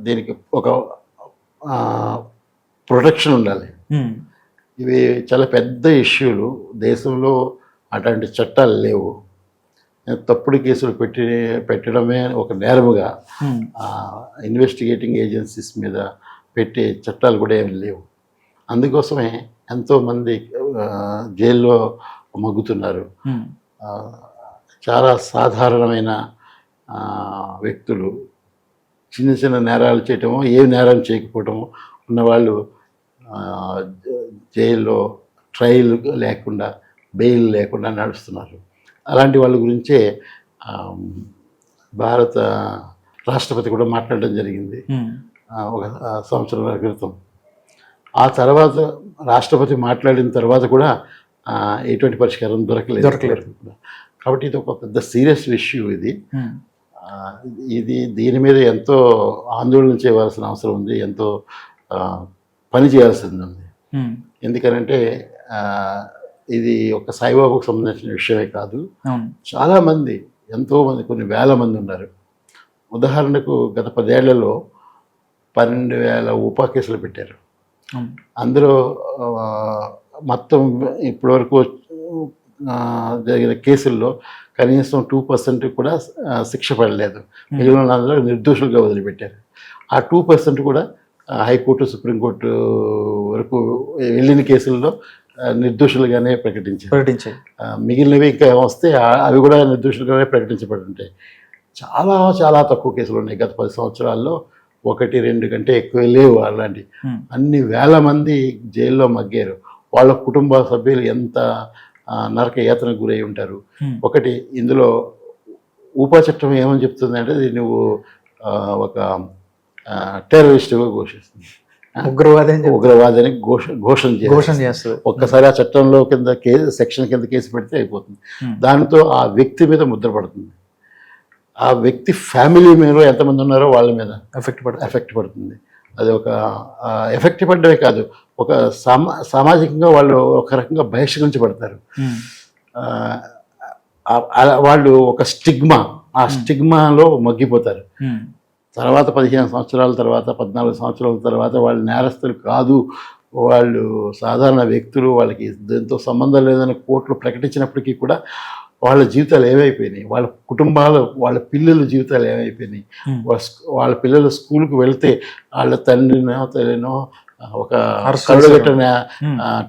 దీనికి ఒక ప్రొటెక్షన్ ఉండాలి. ఇవి చాలా పెద్ద ఇష్యూలు. దేశంలో అటువంటి చట్టాలు లేవు. తప్పుడు కేసులు పెట్టడమే ఒక నేరముగా ఇన్వెస్టిగేటింగ్ ఏజెన్సీస్ మీద పెట్టే చట్టాలు కూడా ఏమి లేవు. అందుకోసమే ఎంతోమంది జైల్లో మగ్గుతున్నారు. చాలా సాధారణమైన వ్యక్తులు చిన్న చిన్న నేరాలు చేయటము, ఏ నేరం చేయకపోవటము ఉన్నవాళ్ళు జైల్లో ట్రయల్ లేకుండా, బెయిల్ లేకుండా నడుస్తున్నారు. అలాంటి వాళ్ళ గురించే భారత రాష్ట్రపతి కూడా మాట్లాడడం జరిగింది ఒక సంవత్సరం క్రితం. ఆ తర్వాత రాష్ట్రపతి మాట్లాడిన తర్వాత కూడా ఎటువంటి పరిష్కారం దొరకలేదు. కాబట్టి ఇది ఒక పెద్ద సీరియస్ ఇష్యూ. దీని మీద ఎంతో ఆందోళన చేయవలసిన అవసరం ఉంది, ఎంతో పని చేయాల్సింది ఉంది. ఎందుకనంటే ఇది ఒక సాయిబాబాకు సంబంధించిన విషయమే కాదు, అవును. చాలామంది, ఎంతోమంది, కొన్ని వేల మంది ఉన్నారు. ఉదాహరణకు గత 10 ఏళ్లలో 12,000 ఉపా కేసులు పెట్టారు. అవును. అందులో మొత్తం ఇప్పటివరకు జరిగిన కేసుల్లో కనీసం 2% కూడా శిక్ష పడలేదు. మిగిలిన అందులో నిర్దోషులుగా వదిలిపెట్టారు. ఆ 2% కూడా హైకోర్టు, సుప్రీంకోర్టు వరకు వెళ్ళిన కేసుల్లో నిర్దోషులుగానే ప్రకటించారు. మిగిలినవి ఇంకా వస్తే అవి కూడా నిర్దోషులుగానే ప్రకటించబడి ఉంటాయి. చాలా చాలా తక్కువ కేసులు ఉన్నాయి గత 10 సంవత్సరాల్లో. 1-2 కంటే ఎక్కువ లేవు అలాంటి. అన్ని వేల మంది జైల్లో మగ్గారు. వాళ్ళ కుటుంబ సభ్యులు ఎంత నరక యాతనకు గురై ఉంటారు. ఒకటి, ఇందులో ఉపా చట్టం ఏమని చెప్తుంది అంటే, ఇది నువ్వు ఒక టెర్రరిస్ట్గా ఘోషిస్తుంది, ఉగ్రవాదని ఘోషణ చేస్తుంది. ఒక్కసారి ఆ చట్టంలో కింద సెక్షన్ కింద కేసు పెడితే అయిపోతుంది. దానితో ఆ వ్యక్తి మీద ముద్ర పడుతుంది. ఆ వ్యక్తి ఫ్యామిలీ మీద ఎంతమంది ఉన్నారో వాళ్ళ మీద ఎఫెక్ట్ పడుతుంది. అది ఒక ఎఫెక్ట్ పడ్డమే కాదు, ఒక సామాజికంగా వాళ్ళు ఒక రకంగా బహిష్కరించబడతారు. వాళ్ళు ఒక స్టిగ్మా, ఆ స్టిగ్మాలో మగ్గిపోతారు. తర్వాత 15 సంవత్సరాల తర్వాత, 14 సంవత్సరాల తర్వాత వాళ్ళు నేరస్తులు కాదు, వాళ్ళు సాధారణ వ్యక్తులు, వాళ్ళకి దీంతో సంబంధం లేదని కోర్టులు ప్రకటించినప్పటికీ కూడా వాళ్ళ జీవితాలు ఏమైపోయినాయి, వాళ్ళ కుటుంబాలు, వాళ్ళ పిల్లల జీవితాలు ఏమైపోయినాయి. వాళ్ళ పిల్లలు స్కూల్కి వెళ్తే వాళ్ళ తండ్రినో తల్లినో ఒక కరుడుగట్టిన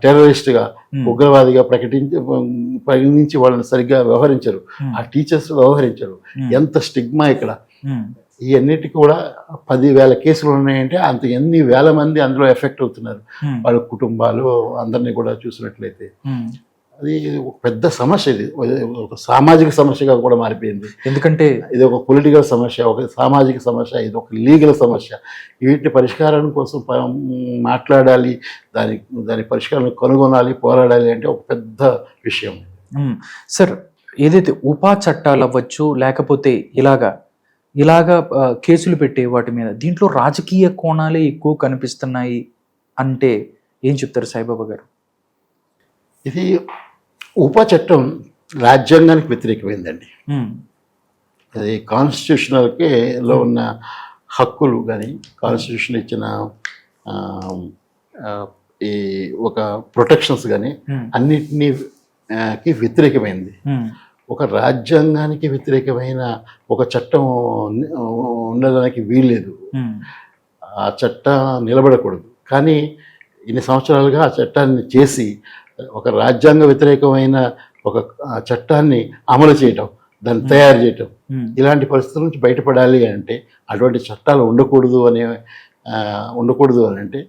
టెర్రరిస్ట్గా, ఉగ్రవాదిగా పరిగణించి వాళ్ళని సరిగ్గా వ్యవహరించరు. ఆ టీచర్స్ వ్యవహరించరు. ఎంత స్టిగ్మా ఇక్కడ. ఈ అన్నిటికీ కూడా 10,000 కేసులు ఉన్నాయంటే అంత ఎన్ని వేల మంది అందులో ఎఫెక్ట్ అవుతున్నారు. వాళ్ళ కుటుంబాలు అందరినీ కూడా చూసినట్లయితే అది ఒక పెద్ద సమస్య. ఇది ఒక సామాజిక సమస్యగా కూడా మారిపోయింది. ఎందుకంటే ఇది ఒక పొలిటికల్ సమస్య, ఒక సామాజిక సమస్య, ఇది ఒక లీగల్ సమస్య. వీటి పరిష్కారం కోసం మాట్లాడాలి, దాని పరిష్కారం కనుగొనాలి, పోరాడాలి అంటే ఒక పెద్ద విషయం. సార్, ఏదైతే ఉపా చట్టాలు అవ్వచ్చు, లేకపోతే ఇలాగా కేసులు పెట్టే వాటి మీద, దీంట్లో రాజకీయ కోణాలే ఎక్కువ కనిపిస్తున్నాయి అంటే ఏం చెప్తారు సాయిబాబా గారు? ఇది ఉపా చట్టం రాజ్యాంగానికి వ్యతిరేకమైందండి. అది కాన్స్టిట్యూషనల్కి లో ఉన్న హక్కులు కానీ, కాన్స్టిట్యూషన్ ఇచ్చిన ఈ ఒక ప్రొటెక్షన్స్ కానీ అన్నిటినీ వ్యతిరేకమైంది. ఒక రాజ్యాంగానికి వ్యతిరేకమైన ఒక చట్టం ఉండడానికి వీల్లేదు. ఆ చట్టం నిలబడకూడదు. కానీ ఇన్ని సంవత్సరాలుగా ఆ చట్టాన్ని చేసి ఒక రాజ్యాంగ వ్యతిరేకమైన ఒక చట్టాన్ని అమలు చేయటం, దాన్ని తయారు చేయటం, ఇలాంటి పరిస్థితుల నుంచి బయటపడాలి అంటే, అటువంటి చట్టాలు ఉండకూడదు అని అంటే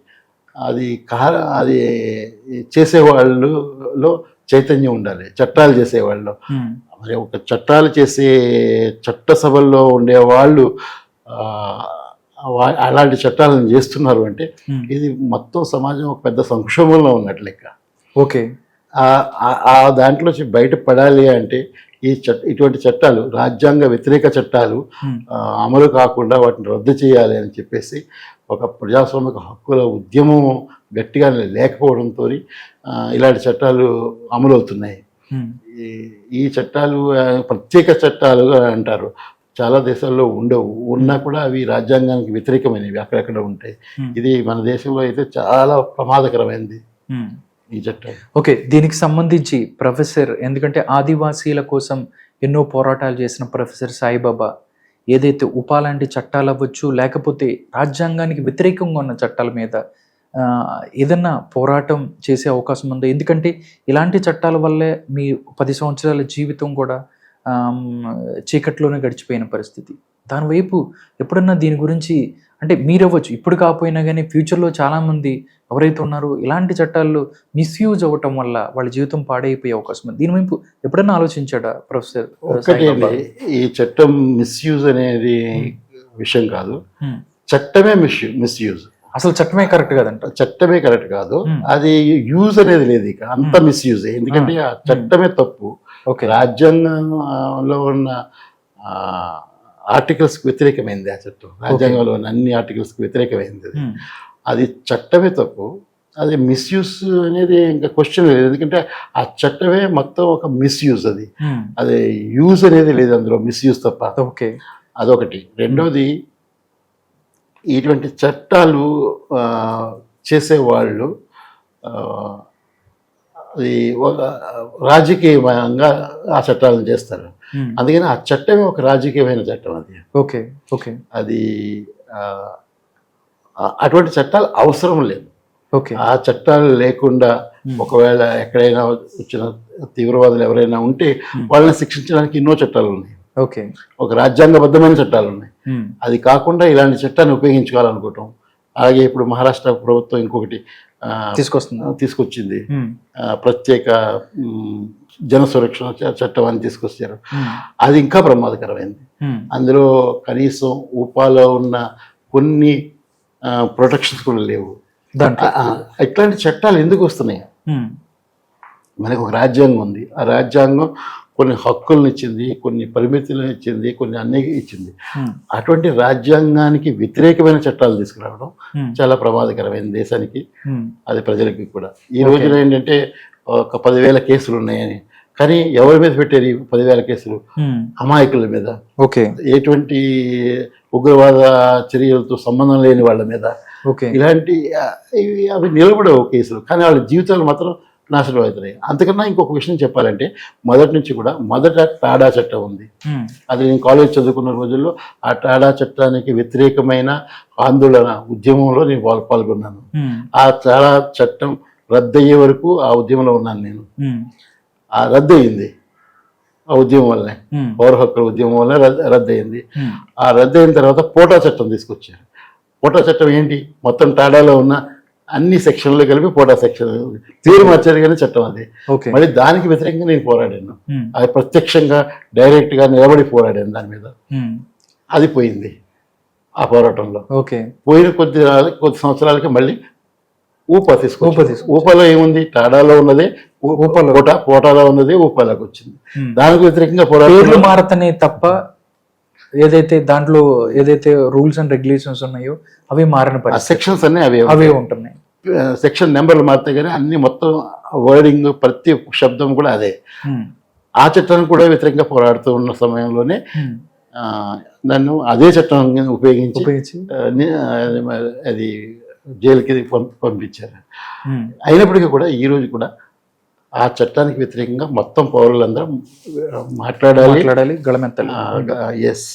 అది చేసేవాళ్ళలో చైతన్యం ఉండాలి. చట్టాలు చేసేవాళ్ళు, మరి ఒక చట్టాలు చేసే చట్టసభల్లో ఉండేవాళ్ళు అలాంటి చట్టాలను చేస్తున్నారు అంటే ఇది మొత్తం సమాజం ఒక పెద్ద సంక్షోభంలో ఉన్నట్లు లెక్క. ఓకే, ఆ దాంట్లో బయటపడాలి అంటే ఇటువంటి చట్టాలు, రాజ్యాంగ వ్యతిరేక చట్టాలు అమలు కాకుండా వాటిని రద్దు చేయాలి అని చెప్పేసి ఒక ప్రజాస్వామిక హక్కుల ఉద్యమం గట్టిగా లేకపోవడంతో ఇలాంటి చట్టాలు అమలవుతున్నాయి. ఈ చట్టాలు ప్రత్యేక చట్టాలుగా అంటారు. చాలా దేశాల్లో ఉండవు, ఉన్నా కూడా అవి రాజ్యాంగానికి వ్యతిరేకమైనవి అక్కడెక్కడ ఉంటాయి. ఇది మన దేశంలో అయితే చాలా ప్రమాదకరమైనది ఈ చట్టం. ఓకే, దీనికి సంబంధించి ప్రొఫెసర్, ఎందుకంటే ఆదివాసీల కోసం ఎన్నో పోరాటాలు చేసిన ప్రొఫెసర్ సాయిబాబా ఏదైతే ఉపా లాంటి చట్టాలు అవ్వచ్చు, లేకపోతే రాజ్యాంగానికి వ్యతిరేకంగా ఉన్న చట్టాల మీద ఏదన్నా పోరాటం చేసే అవకాశం ఉందా? ఎందుకంటే ఇలాంటి చట్టాల వల్లే మీ 10 సంవత్సరాల జీవితం కూడా చీకట్లోనే గడిచిపోయిన పరిస్థితి. దానివైపు ఎప్పుడన్నా దీని గురించి, అంటే మీరవ్వచ్చు, ఇప్పుడు కాకపోయినా కానీ ఫ్యూచర్లో చాలామంది ఎవరైతే ఉన్నారో ఇలాంటి చట్టాల్లో మిస్యూజ్ అవ్వటం వల్ల వాళ్ళ జీవితం పాడైపోయే అవకాశం ఉంది. దీని వైపు ఎప్పుడన్నా ఆలోచించాడా ప్రొఫెసర్? ఈ చట్టం మిస్యూజ్ అనేది విషయం కాదు, చట్టమే మిస్యూజ్. అసలు చట్టమే కరెక్ట్ కాదంట. చట్టమే కరెక్ట్ కాదు, అది యూజ్ అనేది లేదు, ఇక అంత మిస్యూజ్. ఎందుకంటే ఆ చట్టమే తప్పు. రాజ్యాంగంలో ఉన్న ఆర్టికల్స్కి వ్యతిరేకమైంది ఆ చట్టం. రాజ్యాంగంలో ఉన్న అన్ని ఆర్టికల్స్కి వ్యతిరేకమైంది. అది చట్టమే తప్పు. అది మిస్యూజ్ అనేది ఇంకా క్వశ్చన్ లేదు, ఎందుకంటే ఆ చట్టమే మొత్తం ఒక మిస్యూజ్. అది యూజ్ అనేది లేదు అందులో, మిస్యూజ్ తప్ప. ఓకే, అదొకటి. రెండోది, ఇటువంటి చట్టాలు చేసేవాళ్ళు అది ఒక రాజకీయంగా ఆ చట్టాలను చేస్తారు. అందుకని ఆ చట్టమే ఒక రాజకీయమైన చట్టం అది. ఓకే, ఓకే, అది అటువంటి చట్టాలు అవసరం లేదు. ఓకే, ఆ చట్టాలు లేకుండా ఒకవేళ ఎక్కడైనా వచ్చిన తీవ్రవాదులు ఎవరైనా ఉంటే వాళ్ళని శిక్షించడానికి ఎన్నో చట్టాలు ఉన్నాయి. ఓకే, ఒక రాజ్యాంగబద్ధమైన చట్టాలు ఉన్నాయి. అది కాకుండా ఇలాంటి చట్టాన్ని ఉపయోగించుకోవాలనుకోవటం. అలాగే ఇప్పుడు మహారాష్ట్ర ప్రభుత్వం ఇంకొకటి తీసుకొచ్చింది, ప్రత్యేక జన సురక్షణ చట్టం అని తీసుకొచ్చారు. అది ఇంకా ప్రమాదకరమైంది. అందులో కనీసం ఊపాలో ఉన్న కొన్ని ప్రొటెక్షన్స్ కూడా లేవు. ఇట్లాంటి చట్టాలు ఎందుకు వస్తున్నాయి? మనకు ఒక రాజ్యాంగం ఉంది, ఆ రాజ్యాంగం కొన్ని హక్కులను ఇచ్చింది, కొన్ని పరిమితులను ఇచ్చింది, కొన్ని అన్నీ ఇచ్చింది. అటువంటి రాజ్యాంగానికి వ్యతిరేకమైన చట్టాలు తీసుకురావడం చాలా ప్రమాదకరమైన దేశానికి, అది ప్రజలకి కూడా. ఈ రోజున ఏంటంటే ఒక 10,000 కేసులు ఉన్నాయని, కానీ ఎవరి మీద పెట్టారు 10,000 కేసులు? అమాయకుల మీద, ఎటువంటి ఉగ్రవాద చర్యలతో సంబంధం లేని వాళ్ళ మీద. ఇలాంటి అవి నిలబడవు కేసులు, కానీ వాళ్ళ జీవితాలు మాత్రం నాశనం అవుతున్నాయి. అంతకన్నా ఇంకొక విషయం చెప్పాలంటే, మొదటి నుంచి కూడా మొదట టాడా చట్టం ఉంది. అది నేను కాలేజ్ చదువుకున్న రోజుల్లో ఆ టాడా చట్టానికి వ్యతిరేకమైన ఆందోళన ఉద్యమంలో నేను పాల్గొన్నాను. ఆ టాడా చట్టం రద్దయ్యే వరకు ఆ ఉద్యమంలో ఉన్నాను నేను. ఆ రద్దయింది ఆ ఉద్యమం వల్లనే, పౌర హక్కుల ఉద్యమం వల్ల రద్దయింది. ఆ రద్దయిన తర్వాత పోటా చట్టం తీసుకొచ్చారు. పోటా చట్టం ఏంటి? మొత్తం టాడాలో ఉన్న అన్ని సెక్షన్లు కలిపి పోటా సెక్షన్ తీరు మార్చారు, కానీ చట్టం అది. మళ్ళీ దానికి వ్యతిరేకంగా నేను పోరాడాను. అది ప్రత్యక్షంగా డైరెక్ట్గా నిలబడి పోరాడాను దాని మీద. అది పోయింది ఆ పోరాటంలో. పోయిన కొద్ది సంవత్సరాలకి మళ్ళీ ఊపా తీసుకొచ్చి, ఊపాలో ఏముంది? టాడాలో ఉన్నదే పోటాలో ఉన్నదే ఊపాలోకి వచ్చింది. దానికి వ్యతిరేకంగా పోరాటం మారతనే తప్ప ఏదైతే దాంట్లో ఏదైతే రూల్స్ అండ్ రెగ్యులేషన్స్ ఉన్నాయో అవి మారిన సెక్షన్స్ అన్ని అవే ఉంటున్నాయి. సెక్షన్ నెంబర్లు మారితే కానీ అన్ని మొత్తం వర్డింగ్ ప్రతి శబ్దం కూడా అదే. ఆ చట్టాన్ని కూడా వ్యతిరేకంగా పోరాడుతూ ఉన్న సమయంలోనే నన్ను అదే చట్టం ఉపయోగించి అది జైలుకి పంపించారు. అయినప్పటికీ కూడా ఈ రోజు కూడా ఆ చట్టానికి వ్యతిరేకంగా మొత్తం పౌరులందరూ మాట్లాడాలి, గళమెత్తాలి. ఎస్,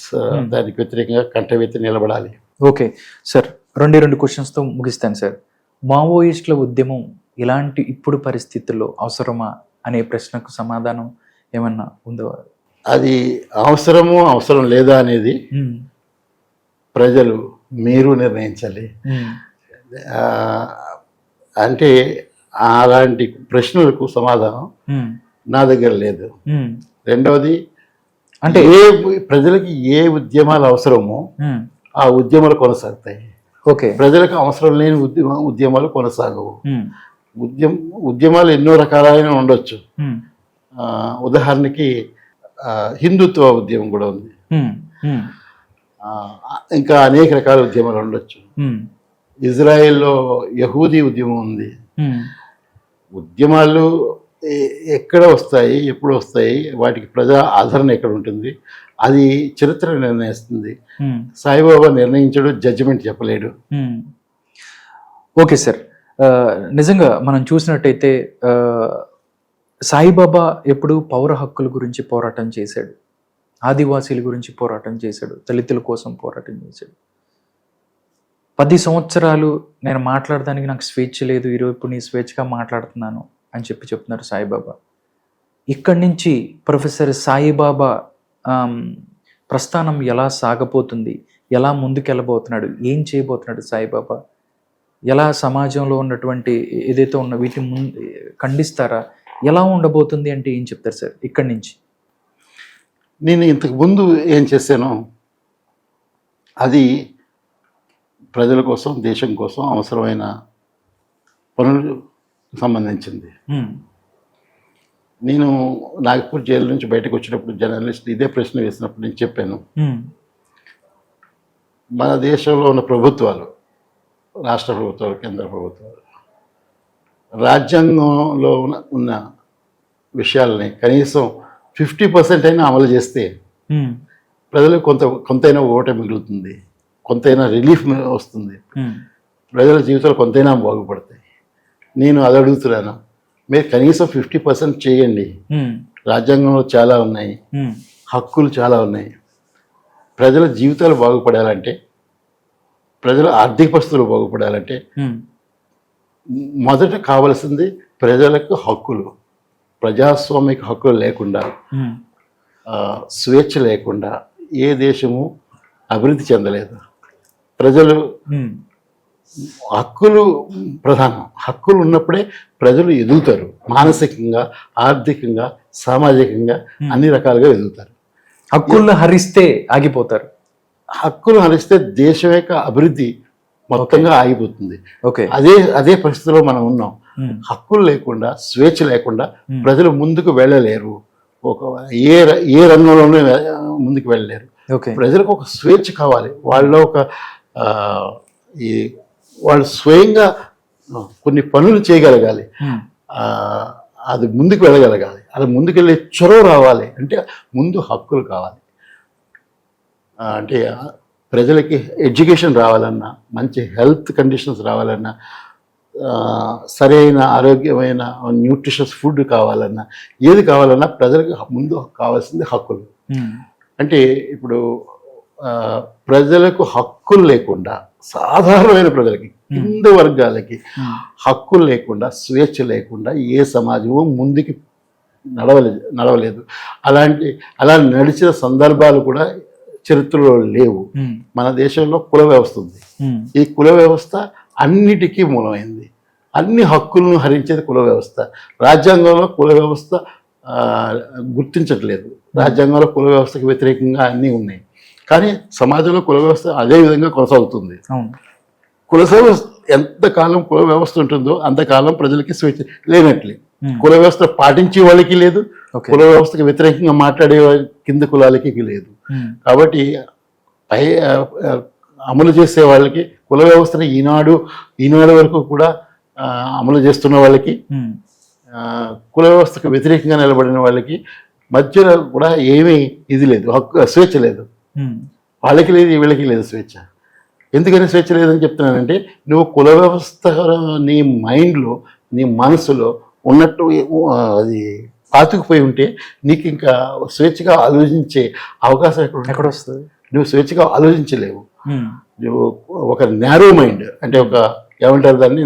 దానికి వ్యతిరేకంగా కంటవెత్తి నిలబడాలి. ఓకే సార్, 2 క్వశ్చన్స్తో ముగిస్తాను సార్. మావోయిస్టుల ఉద్యమం ఇలాంటి ఇప్పుడు పరిస్థితుల్లో అవసరమా అనే ప్రశ్నకు సమాధానం ఏమన్నా ఉందో? అది అవసరం లేదా అనేది ప్రజలు మీరు నిర్ణయించాలి. అంటే అలాంటి ప్రశ్నలకు సమాధానం నా దగ్గర లేదు. రెండవది, అంటే ప్రజలకి ఏ ఉద్యమాలు అవసరమో ఆ ఉద్యమాలు కొనసాగుతాయి. ప్రజలకు అవసరం లేని ఉద్యమాలు కొనసాగవు. ఉద్యమాలు ఎన్నో రకాలైన ఉండొచ్చు. ఉదాహరణకి హిందుత్వ ఉద్యమం కూడా ఉంది, ఇంకా అనేక రకాల ఉద్యమాలు ఉండొచ్చు. ఇజ్రాయెల్లో యహూదీ ఉద్యమం ఉంది. ఉద్యమాలు ఎక్కడ వస్తాయి, ఎప్పుడు వస్తాయి, వాటికి ప్రజా ఆదరణ ఎక్కడ ఉంటుంది, అది చరిత్ర నిర్ణయిస్తుంది. సాయిబాబా నిర్ణయించడు, జడ్జిమెంట్ చెప్పలేడు. ఓకే సార్, నిజంగా మనం చూసినట్టయితే సాయిబాబా ఎప్పుడు పౌర హక్కుల గురించి పోరాటం చేశాడు, ఆదివాసీల గురించి పోరాటం చేశాడు, దళితుల కోసం పోరాటం చేశాడు. 10 సంవత్సరాలు నేను మాట్లాడడానికి నాకు స్వేచ్ఛ లేదు, ఈరోజు ఇప్పుడు నేను స్వేచ్ఛగా మాట్లాడుతున్నాను అని చెప్తున్నారు సాయిబాబా. ఇక్కడి నుంచి ప్రొఫెసర్ సాయిబాబా ప్రస్థానం ఎలా సాగబోతుంది, ఎలా ముందుకెళ్ళబోతున్నాడు, ఏం చేయబోతున్నాడు సాయిబాబా, ఎలా సమాజంలో ఉన్నటువంటి ఏదైతే ఉన్న వీటిని ఖండిస్తారా, ఎలా ఉండబోతుంది అంటే ఏం చెప్తారు సార్ ఇక్కడి నుంచి? నేను ఇంతకు ముందు ఏం చేశానో అది ప్రజల కోసం, దేశం కోసం అవసరమైన పనులకు సంబంధించింది. నేను నాగపూర్ జైలు నుంచి బయటకు వచ్చినప్పుడు జర్నలిస్ట్ ఇదే ప్రశ్న వేసినప్పుడు నేను చెప్పాను, మన దేశంలో ఉన్న ప్రభుత్వాలు, రాష్ట్ర ప్రభుత్వాలు, కేంద్ర ప్రభుత్వాలు రాజ్యాంగంలో ఉన్న విషయాలని కనీసం 50% అయినా అమలు చేస్తే ప్రజలకు కొంతైనా ఓట మిగులుతుంది, కొంతైనా రిలీఫ్ వస్తుంది, ప్రజల జీవితాలు కొంతైనా బాగుపడతాయి. నేను అది అడుగుతున్నాను, మీరు కనీసం 50% చేయండి. రాజ్యాంగంలో చాలా ఉన్నాయి, హక్కులు చాలా ఉన్నాయి. ప్రజల జీవితాలు బాగుపడాలంటే, ప్రజల ఆర్థిక పరిస్థితులు బాగుపడాలంటే మొదట కావలసింది ప్రజలకు హక్కులు. ప్రజాస్వామిక హక్కులు లేకుండా, స్వేచ్ఛ లేకుండా ఏ దేశము అభివృద్ధి చెందలేదు. ప్రజలు హక్కులు ప్రధానం. హక్కులు ఉన్నప్పుడే ప్రజలు ఎదుగుతారు, మానసికంగా, ఆర్థికంగా, సామాజికంగా అన్ని రకాలుగా ఎదుగుతారు. హక్కులను హరిస్తే ఆగిపోతారు. హక్కులు హరిస్తే దేశం యొక్క అభివృద్ధి మొత్తంగా ఆగిపోతుంది. ఓకే, అదే పరిస్థితిలో మనం ఉన్నాం. హక్కులు లేకుండా, స్వేచ్ఛ లేకుండా ప్రజలు ముందుకు వెళ్ళలేరు. ఏ రంగంలోనూ ముందుకు వెళ్ళలేరు. ప్రజలకు ఒక స్వేచ్ఛ కావాలి. వాళ్ళు వాళ్ళు స్వయంగా కొన్ని పనులు చేయగలగాలి, అది ముందుకు వెళ్ళగలగాలి. అది ముందుకెళ్ళే చొరవ రావాలి. అంటే ముందు హక్కులు కావాలి. అంటే ప్రజలకి ఎడ్యుకేషన్ రావాలన్నా, మంచి హెల్త్ కండిషన్స్ రావాలన్నా, సరైన ఆరోగ్యమైన న్యూట్రిషస్ ఫుడ్ కావాలన్నా, ఏది కావాలన్నా ప్రజలకు ముందు కావాల్సింది హక్కులు. అంటే ఇప్పుడు ప్రజలకు హక్కులు లేకుండా, సాధారణమైన ప్రజలకి, కింద వర్గాలకి హక్కులు లేకుండా, స్వేచ్ఛ లేకుండా ఏ సమాజము ముందుకి నడవలేదు. అలా నడిచిన సందర్భాలు కూడా చరిత్రలో లేవు. మన దేశంలో కుల వ్యవస్థ ఉంది. ఈ కుల వ్యవస్థ అన్నిటికీ మూలమైంది. అన్ని హక్కులను హరించేది కుల వ్యవస్థ. రాజ్యాంగంలో కుల వ్యవస్థ గుర్తించట్లేదు. రాజ్యాంగంలో కుల వ్యవస్థకు వ్యతిరేకంగా అన్నీ ఉన్నాయి. కానీ సమాజంలో కుల వ్యవస్థ అదే విధంగా కొనసాగుతుంది. కుల వ్యవస్థ ఎంతకాలం కుల వ్యవస్థ ఉంటుందో అంతకాలం ప్రజలకి స్వేచ్ఛ లేనట్లే. కుల వ్యవస్థ పాటించే వాళ్ళకి లేదు, కుల వ్యవస్థకు వ్యతిరేకంగా మాట్లాడే కింద కులాలకి లేదు. కాబట్టి అమలు చేసే వాళ్ళకి, కుల వ్యవస్థను ఈనాడు వరకు కూడా అమలు చేస్తున్న వాళ్ళకి, కుల వ్యవస్థకు వ్యతిరేకంగా నిలబడిన వాళ్ళకి మధ్యలో కూడా ఏమీ ఇది లేదు, స్వేచ్ఛ లేదు. వాళ్ళకి లేదు, వీళ్ళకి లేదు స్వేచ్ఛ. ఎందుకని స్వేచ్ఛ లేదని చెప్తున్నానంటే, నువ్వు కుల వ్యవస్థ నీ మైండ్లో, నీ మనసులో ఉన్నట్టు అది పాతుకుపోయి ఉంటే నీకు ఇంకా స్వేచ్ఛగా ఆలోచించే అవకాశం ఎక్కడ వస్తుంది? నువ్వు స్వేచ్ఛగా ఆలోచించలేవు. నువ్వు ఒక నేరో మైండ్, అంటే ఒక ఏమంటారు దాన్ని,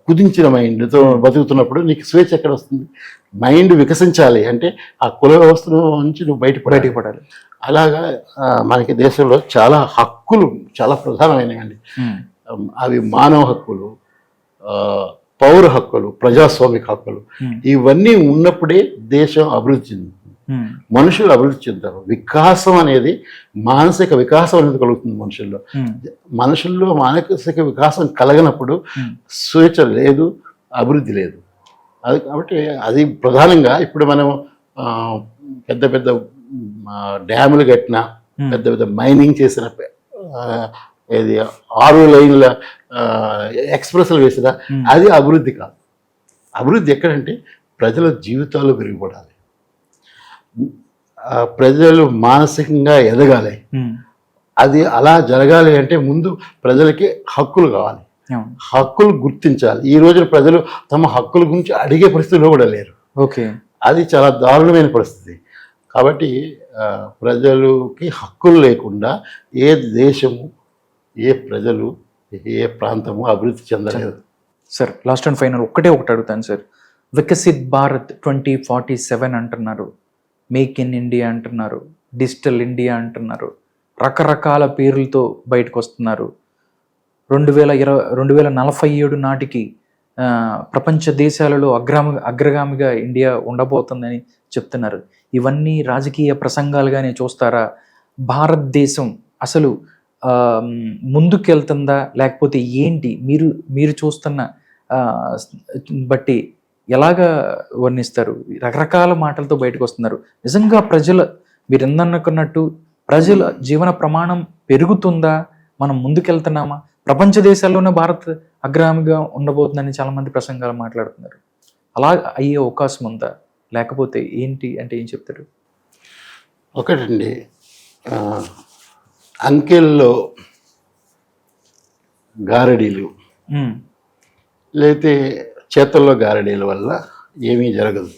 కుదించిన మైండ్తో బతుకుతున్నప్పుడు నీకు స్వేచ్ఛ ఎక్కడ వస్తుంది? మైండ్ వికసించాలి అంటే ఆ కుల వ్యవస్థ నుంచి నువ్వు బయటపడాలి. అలాగా మనకి దేశంలో చాలా హక్కులు చాలా ప్రధానమైనవండి. అవి మానవ హక్కులు, పౌర హక్కులు, ప్రజాస్వామిక హక్కులు. ఇవన్నీ ఉన్నప్పుడే దేశం అభివృద్ధి చెందుతుంది, మనుషులు అభివృద్ధి చెందుతారు. వికాసం అనేది, మానసిక వికాసం అనేది కలుగుతుంది మనుషుల్లో మానసిక వికాసం కలగనప్పుడు స్వేచ్ఛ లేదు, అభివృద్ధి లేదు. అది కాబట్టి అది ప్రధానంగా ఇప్పుడు మనం పెద్ద పెద్ద డ్యాములు కట్టిన, పెద్ద పెద్ద మైనింగ్ చేసిన, ఏది 6 లైన్ల ఎక్స్ప్రెస్లు వేసిన, అది అభివృద్ధి కాదు. అభివృద్ధి ఎక్కడంటే ప్రజల జీవితాలు పెరిగిపడాలి, ప్రజలు మానసికంగా ఎదగాలి. అది అలా జరగాలి అంటే ముందు ప్రజలకి హక్కులు కావాలి, హక్కులు గుర్తించాలి. ఈ రోజున ప్రజలు తమ హక్కుల గురించి అడిగే పరిస్థితిలో కూడా లేరు. అది చాలా దారుణమైన పరిస్థితి. కాబట్టి ప్రజలకి హక్కులు లేకుండా ఏ దేశము, ఏ ప్రజలు, ఏ ప్రాంతము అభివృద్ధి చెందలేదు. సార్, లాస్ట్ అండ్ ఫైనల్ ఒకటి అడుగుతాను సార్. వికసిత్ భారత్ 2047 అంటున్నారు, మేక్ ఇన్ ఇండియా అంటున్నారు, డిజిటల్ ఇండియా అంటున్నారు, రకరకాల పేర్లతో బయటకు వస్తున్నారు. 2047 నాటికి ప్రపంచ దేశాలలో అగ్రగామిగా ఇండియా ఉండబోతుందని చెప్తున్నారు. ఇవన్నీ రాజకీయ ప్రసంగాలుగానే చూస్తారా? భారతదేశం అసలు ముందుకెళ్తుందా, లేకపోతే ఏంటి? మీరు చూస్తున్న బట్టి ఎలాగా వర్ణిస్తారు? రకరకాల మాటలతో బయటకు వస్తున్నారు. నిజంగా మీరు ఎందనుకున్నట్టు ప్రజల జీవన ప్రమాణం పెరుగుతుందా? మనం ముందుకెళ్తున్నామా? ప్రపంచ దేశాల్లోనే భారత్ అగ్రగామిగా ఉండబోతుందని చాలామంది ప్రసంగాలు మాట్లాడుతున్నారు. అలా అయ్యే అవకాశం ఉందా? లేకపోతే ఏంటి అంటే ఏం చెప్తారు? ఒకటండి, అంకెల్లో గారడీలు ఉమ్, లేకపోతే చేతల్లో గారడీల వల్ల ఏమీ జరగదు.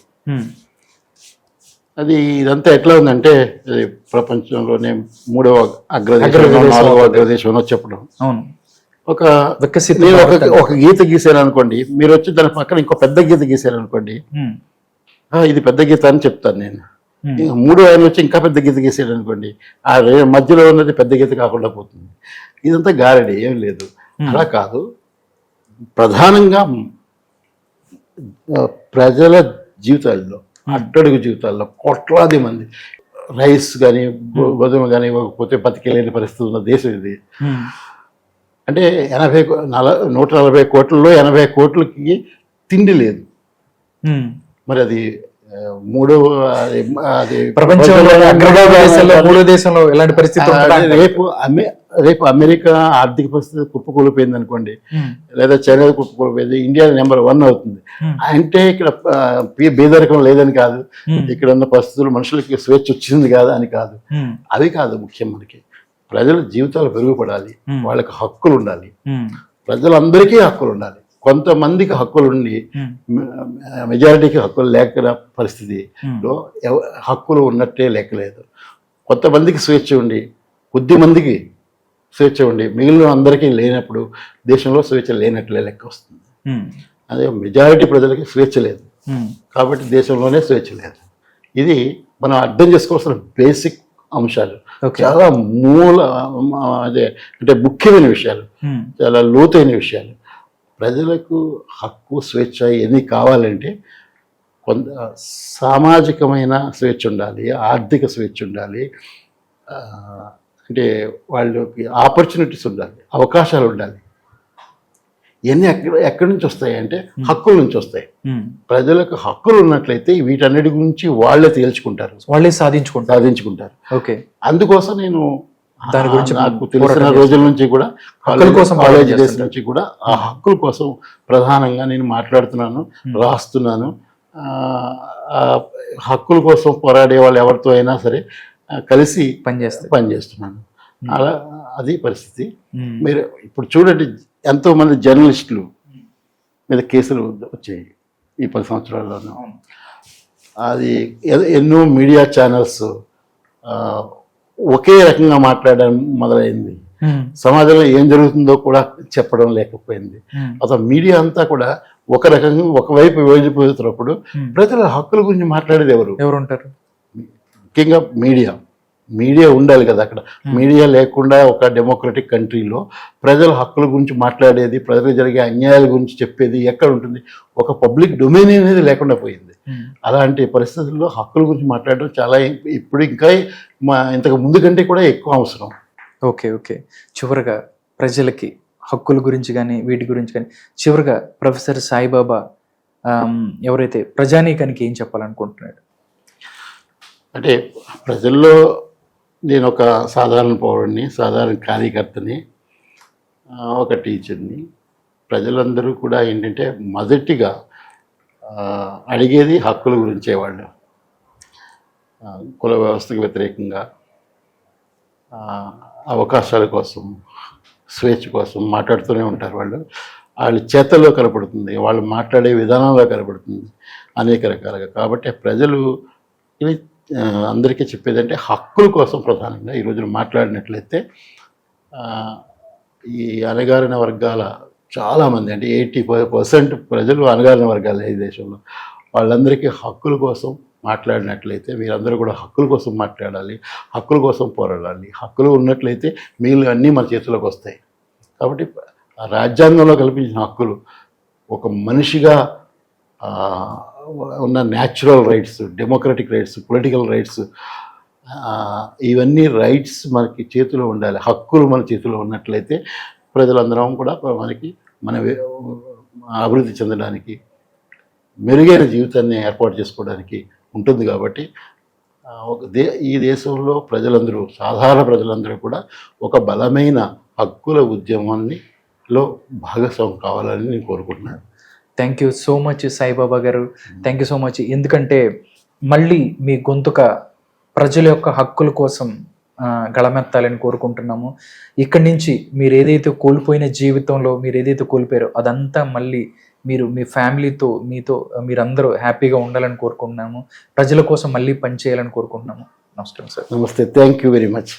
అది ఇదంతా ఎట్లా ఉందంటే, ఇది ప్రపంచంలోనే 3వ అగ్రదేశం, 4వ అగ్రదేశం అని చెప్పడం. అవును, ఒక వికసిత నేను భారత్ ఒక గీత గీసాను అనుకోండి, మీరు వచ్చి దాని పక్కన ఇంకో పెద్ద గీత గీసారు అనుకోండి, ఉమ్, ఇది పెద్ద గీత అని చెప్తాను నేను. ఉమ్, మూడో ఆయన వచ్చి ఇంకా పెద్ద గీత గీసాడు అనుకోండి, ఆ మధ్యలో ఉన్నది పెద్ద గీత కాకుండా పోతుంది. ఇదంతా గారడి, ఏం లేదు. అలా కాదు, ప్రధానంగా ప్రజల జీవితాల్లో, అట్టడుగు జీవితాల్లో కోట్లాది మంది రైస్ కానీ గోధుమ కానీ ఇవ్వకపోతే బతికేలేని పరిస్థితి ఉన్న దేశం ఇది. ఉమ్, అంటే 140 కోట్లలో 80 కోట్లకి తిండి లేదు. ఉమ్. మరి అది మూడవ అది ప్రపంచంలో అగ్రగామి దేశాల్లో 3వ దేశంలో ఎలాంటి పరిస్థితి ఉంటుందా? రేపు అమెరికా ఆర్థిక పరిస్థితి కుప్పకూలిపోయింది అనుకోండి, ఉమ్, లేదా చైనా కుప్పకూలిపోయింది, ఇండియా నెంబర్ 1 అవుతుంది. అంటే ఇక్కడ బేదరికం లేదని కాదు, ఇక్కడ ఉన్న పరిస్థితులు మనుషులకి స్వేచ్ఛ వచ్చింది కాదు అని కాదు. ఉమ్, అది కాదు ముఖ్యం. మనకి ప్రజల జీవితాలు మెరుగుపడాలి, వాళ్ళకి హక్కులు ఉండాలి, ఉమ్, ప్రజలందరికీ హక్కులు ఉండాలి. కొంతమందికి హక్కులు ఉండి మెజారిటీకి హక్కులు లేక పరిస్థితిలో హక్కులు ఉన్నట్టే లెక్కలేదు. కొంతమందికి స్వేచ్ఛ ఉండి, కొద్ది మందికి స్వేచ్ఛ ఉండి, మిగిలిన అందరికీ లేనప్పుడు దేశంలో స్వేచ్ఛ లేనట్లే లెక్క వస్తుంది. అదే మెజారిటీ ప్రజలకి స్వేచ్ఛ లేదు కాబట్టి దేశంలోనే స్వేచ్ఛ లేదు. ఇది మనం అర్థం చేసుకోవాల్సిన బేసిక్ అంశాలు, చాలా అదే అంటే ముఖ్యమైన విషయాలు, చాలా లోతైన విషయాలు. ప్రజలకు హక్కు, స్వేచ్ఛ ఎన్ని కావాలంటే కొంత సామాజికమైన స్వేచ్ఛ ఉండాలి, ఆర్థిక స్వేచ్ఛ ఉండాలి, అంటే వాళ్ళకి ఆపర్చునిటీస్ ఉండాలి, అవకాశాలు ఉండాలి. ఇవన్నీ ఎక్కడి నుంచి వస్తాయి అంటే హక్కుల నుంచి వస్తాయి. ప్రజలకు హక్కులు ఉన్నట్లయితే వీటన్నిటి గురించి వాళ్ళే తేల్చుకుంటారు, వాళ్ళే సాధించుకుంటారు. ఓకే, అందుకోసం నేను దాని గురించి నాకు తెలిసిన రోజుల నుంచి కూడా కాలేజ్ డేస్ నుంచి కూడా ఆ హక్కుల కోసం ప్రధానంగా నేను మాట్లాడుతున్నాను, రాస్తున్నాను. హక్కుల కోసం పోరాడే వాళ్ళు ఎవరితో అయినా సరే కలిసి పనిచేస్తున్నాను. అలా అది పరిస్థితి. మీరు ఇప్పుడు చూడండి, ఎంతో మంది జర్నలిస్టులు మీద కేసులు వచ్చాయి ఈ 10 సంవత్సరాల్లోనూ. అది ఎన్నో మీడియా ఛానల్స్ ఒకే రకంగా మాట్లాడడం మొదలైంది. సమాజంలో ఏం జరుగుతుందో కూడా చెప్పడం లేకపోయింది. అసలు మీడియా అంతా కూడా ఒక రకంగా ఒకవైపు విభజిపోతున్నప్పుడు ప్రజల హక్కుల గురించి మాట్లాడేది ఎవరుంటారు? ముఖ్యంగా మీడియా ఉండాలి కదా అక్కడ. మీడియా లేకుండా ఒక డెమోక్రటిక్ కంట్రీలో ప్రజల హక్కుల గురించి మాట్లాడేది, ప్రజలకు జరిగే అన్యాయాల గురించి చెప్పేది ఎక్కడ ఉంటుంది? ఒక పబ్లిక్ డొమైన్ అనేది లేకుండా పోయింది. అలాంటి పరిస్థితుల్లో హక్కుల గురించి మాట్లాడడం చాలా ఇప్పుడు ఇంకా ఇంతకు ముందు కంటే కూడా ఎక్కువ అవసరం. ఓకే, చివరిగా ప్రజలకి హక్కుల గురించి కానీ వీటి గురించి కానీ చివరిగా ప్రొఫెసర్ సాయిబాబా ఎవరైతే ప్రజానీకానికి ఏం చెప్పాలనుకుంటున్నాడు? అంటే ప్రజల్లో నేను ఒక సాధారణ పౌరుడిని, సాధారణ కార్యకర్తని, ఒక టీచర్ని. ప్రజలందరూ కూడా ఏంటంటే మొదటిగా అడిగేది హక్కుల గురించే. వాళ్ళు కుల వ్యవస్థకు వ్యతిరేకంగా అవకాశాల కోసం, స్వేచ్ఛ కోసం మాట్లాడుతూనే ఉంటారు. వాళ్ళ చేతల్లో కనపడుతుంది, వాళ్ళు మాట్లాడే విధానంలో కనపడుతుంది అనేక రకాలుగా. కాబట్టి ప్రజలు అందరికీ చెప్పేదంటే హక్కుల కోసం ప్రధానంగా ఈ రోజున మాట్లాడినట్లయితే ఈ అణగారిన వర్గాల చాలామంది, అంటే 80% ప్రజలు అణగారిన వర్గాలే ఈ దేశంలో. వాళ్ళందరికీ హక్కుల కోసం మాట్లాడినట్లయితే మీరందరూ కూడా హక్కుల కోసం మాట్లాడాలి, హక్కుల కోసం పోరాడాలి. హక్కులు ఉన్నట్లయితే మిగిలిన అన్నీ మన చేతిలోకి వస్తాయి. కాబట్టి రాజ్యాంగంలో కల్పించిన హక్కులు ఒక మనిషిగా ఉన్న natural rights, democratic rights, political rights, ఇవన్నీ రైట్స్ మనకి చేతిలో ఉండాలి. హక్కులు మన చేతిలో ఉన్నట్లయితే ప్రజలందరం కూడా మన అభివృద్ధి చెందడానికి, మెరుగైన జీవితాన్ని ఏర్పాటు చేసుకోవడానికి ఉంటుంది. కాబట్టి ఈ దేశంలో ప్రజలందరూ, సాధారణ ప్రజలందరూ కూడా ఒక బలమైన హక్కుల ఉద్యమాన్ని లో భాగస్వామి కావాలని నేను కోరుకుంటున్నాను. Thank you so much Saibaba గారు, థ్యాంక్ యూ సో మచ్. ఎందుకంటే మళ్ళీ మీ గొంతుక ప్రజల యొక్క హక్కుల కోసం గళమెత్తాలని కోరుకుంటున్నాము. ఇక్కడి నుంచి మీరు ఏదైతే కోల్పోయిన జీవితంలో మీరు ఏదైతే కోల్పోయారో అదంతా మళ్ళీ మీరు మీ ఫ్యామిలీతో మీతో మీరందరూ హ్యాపీగా ఉండాలని కోరుకుంటున్నాము. ప్రజల కోసం మళ్ళీ పనిచేయాలని కోరుకుంటున్నాము. నమస్కారం సార్. నమస్తే, థ్యాంక్ యూ వెరీ మచ్.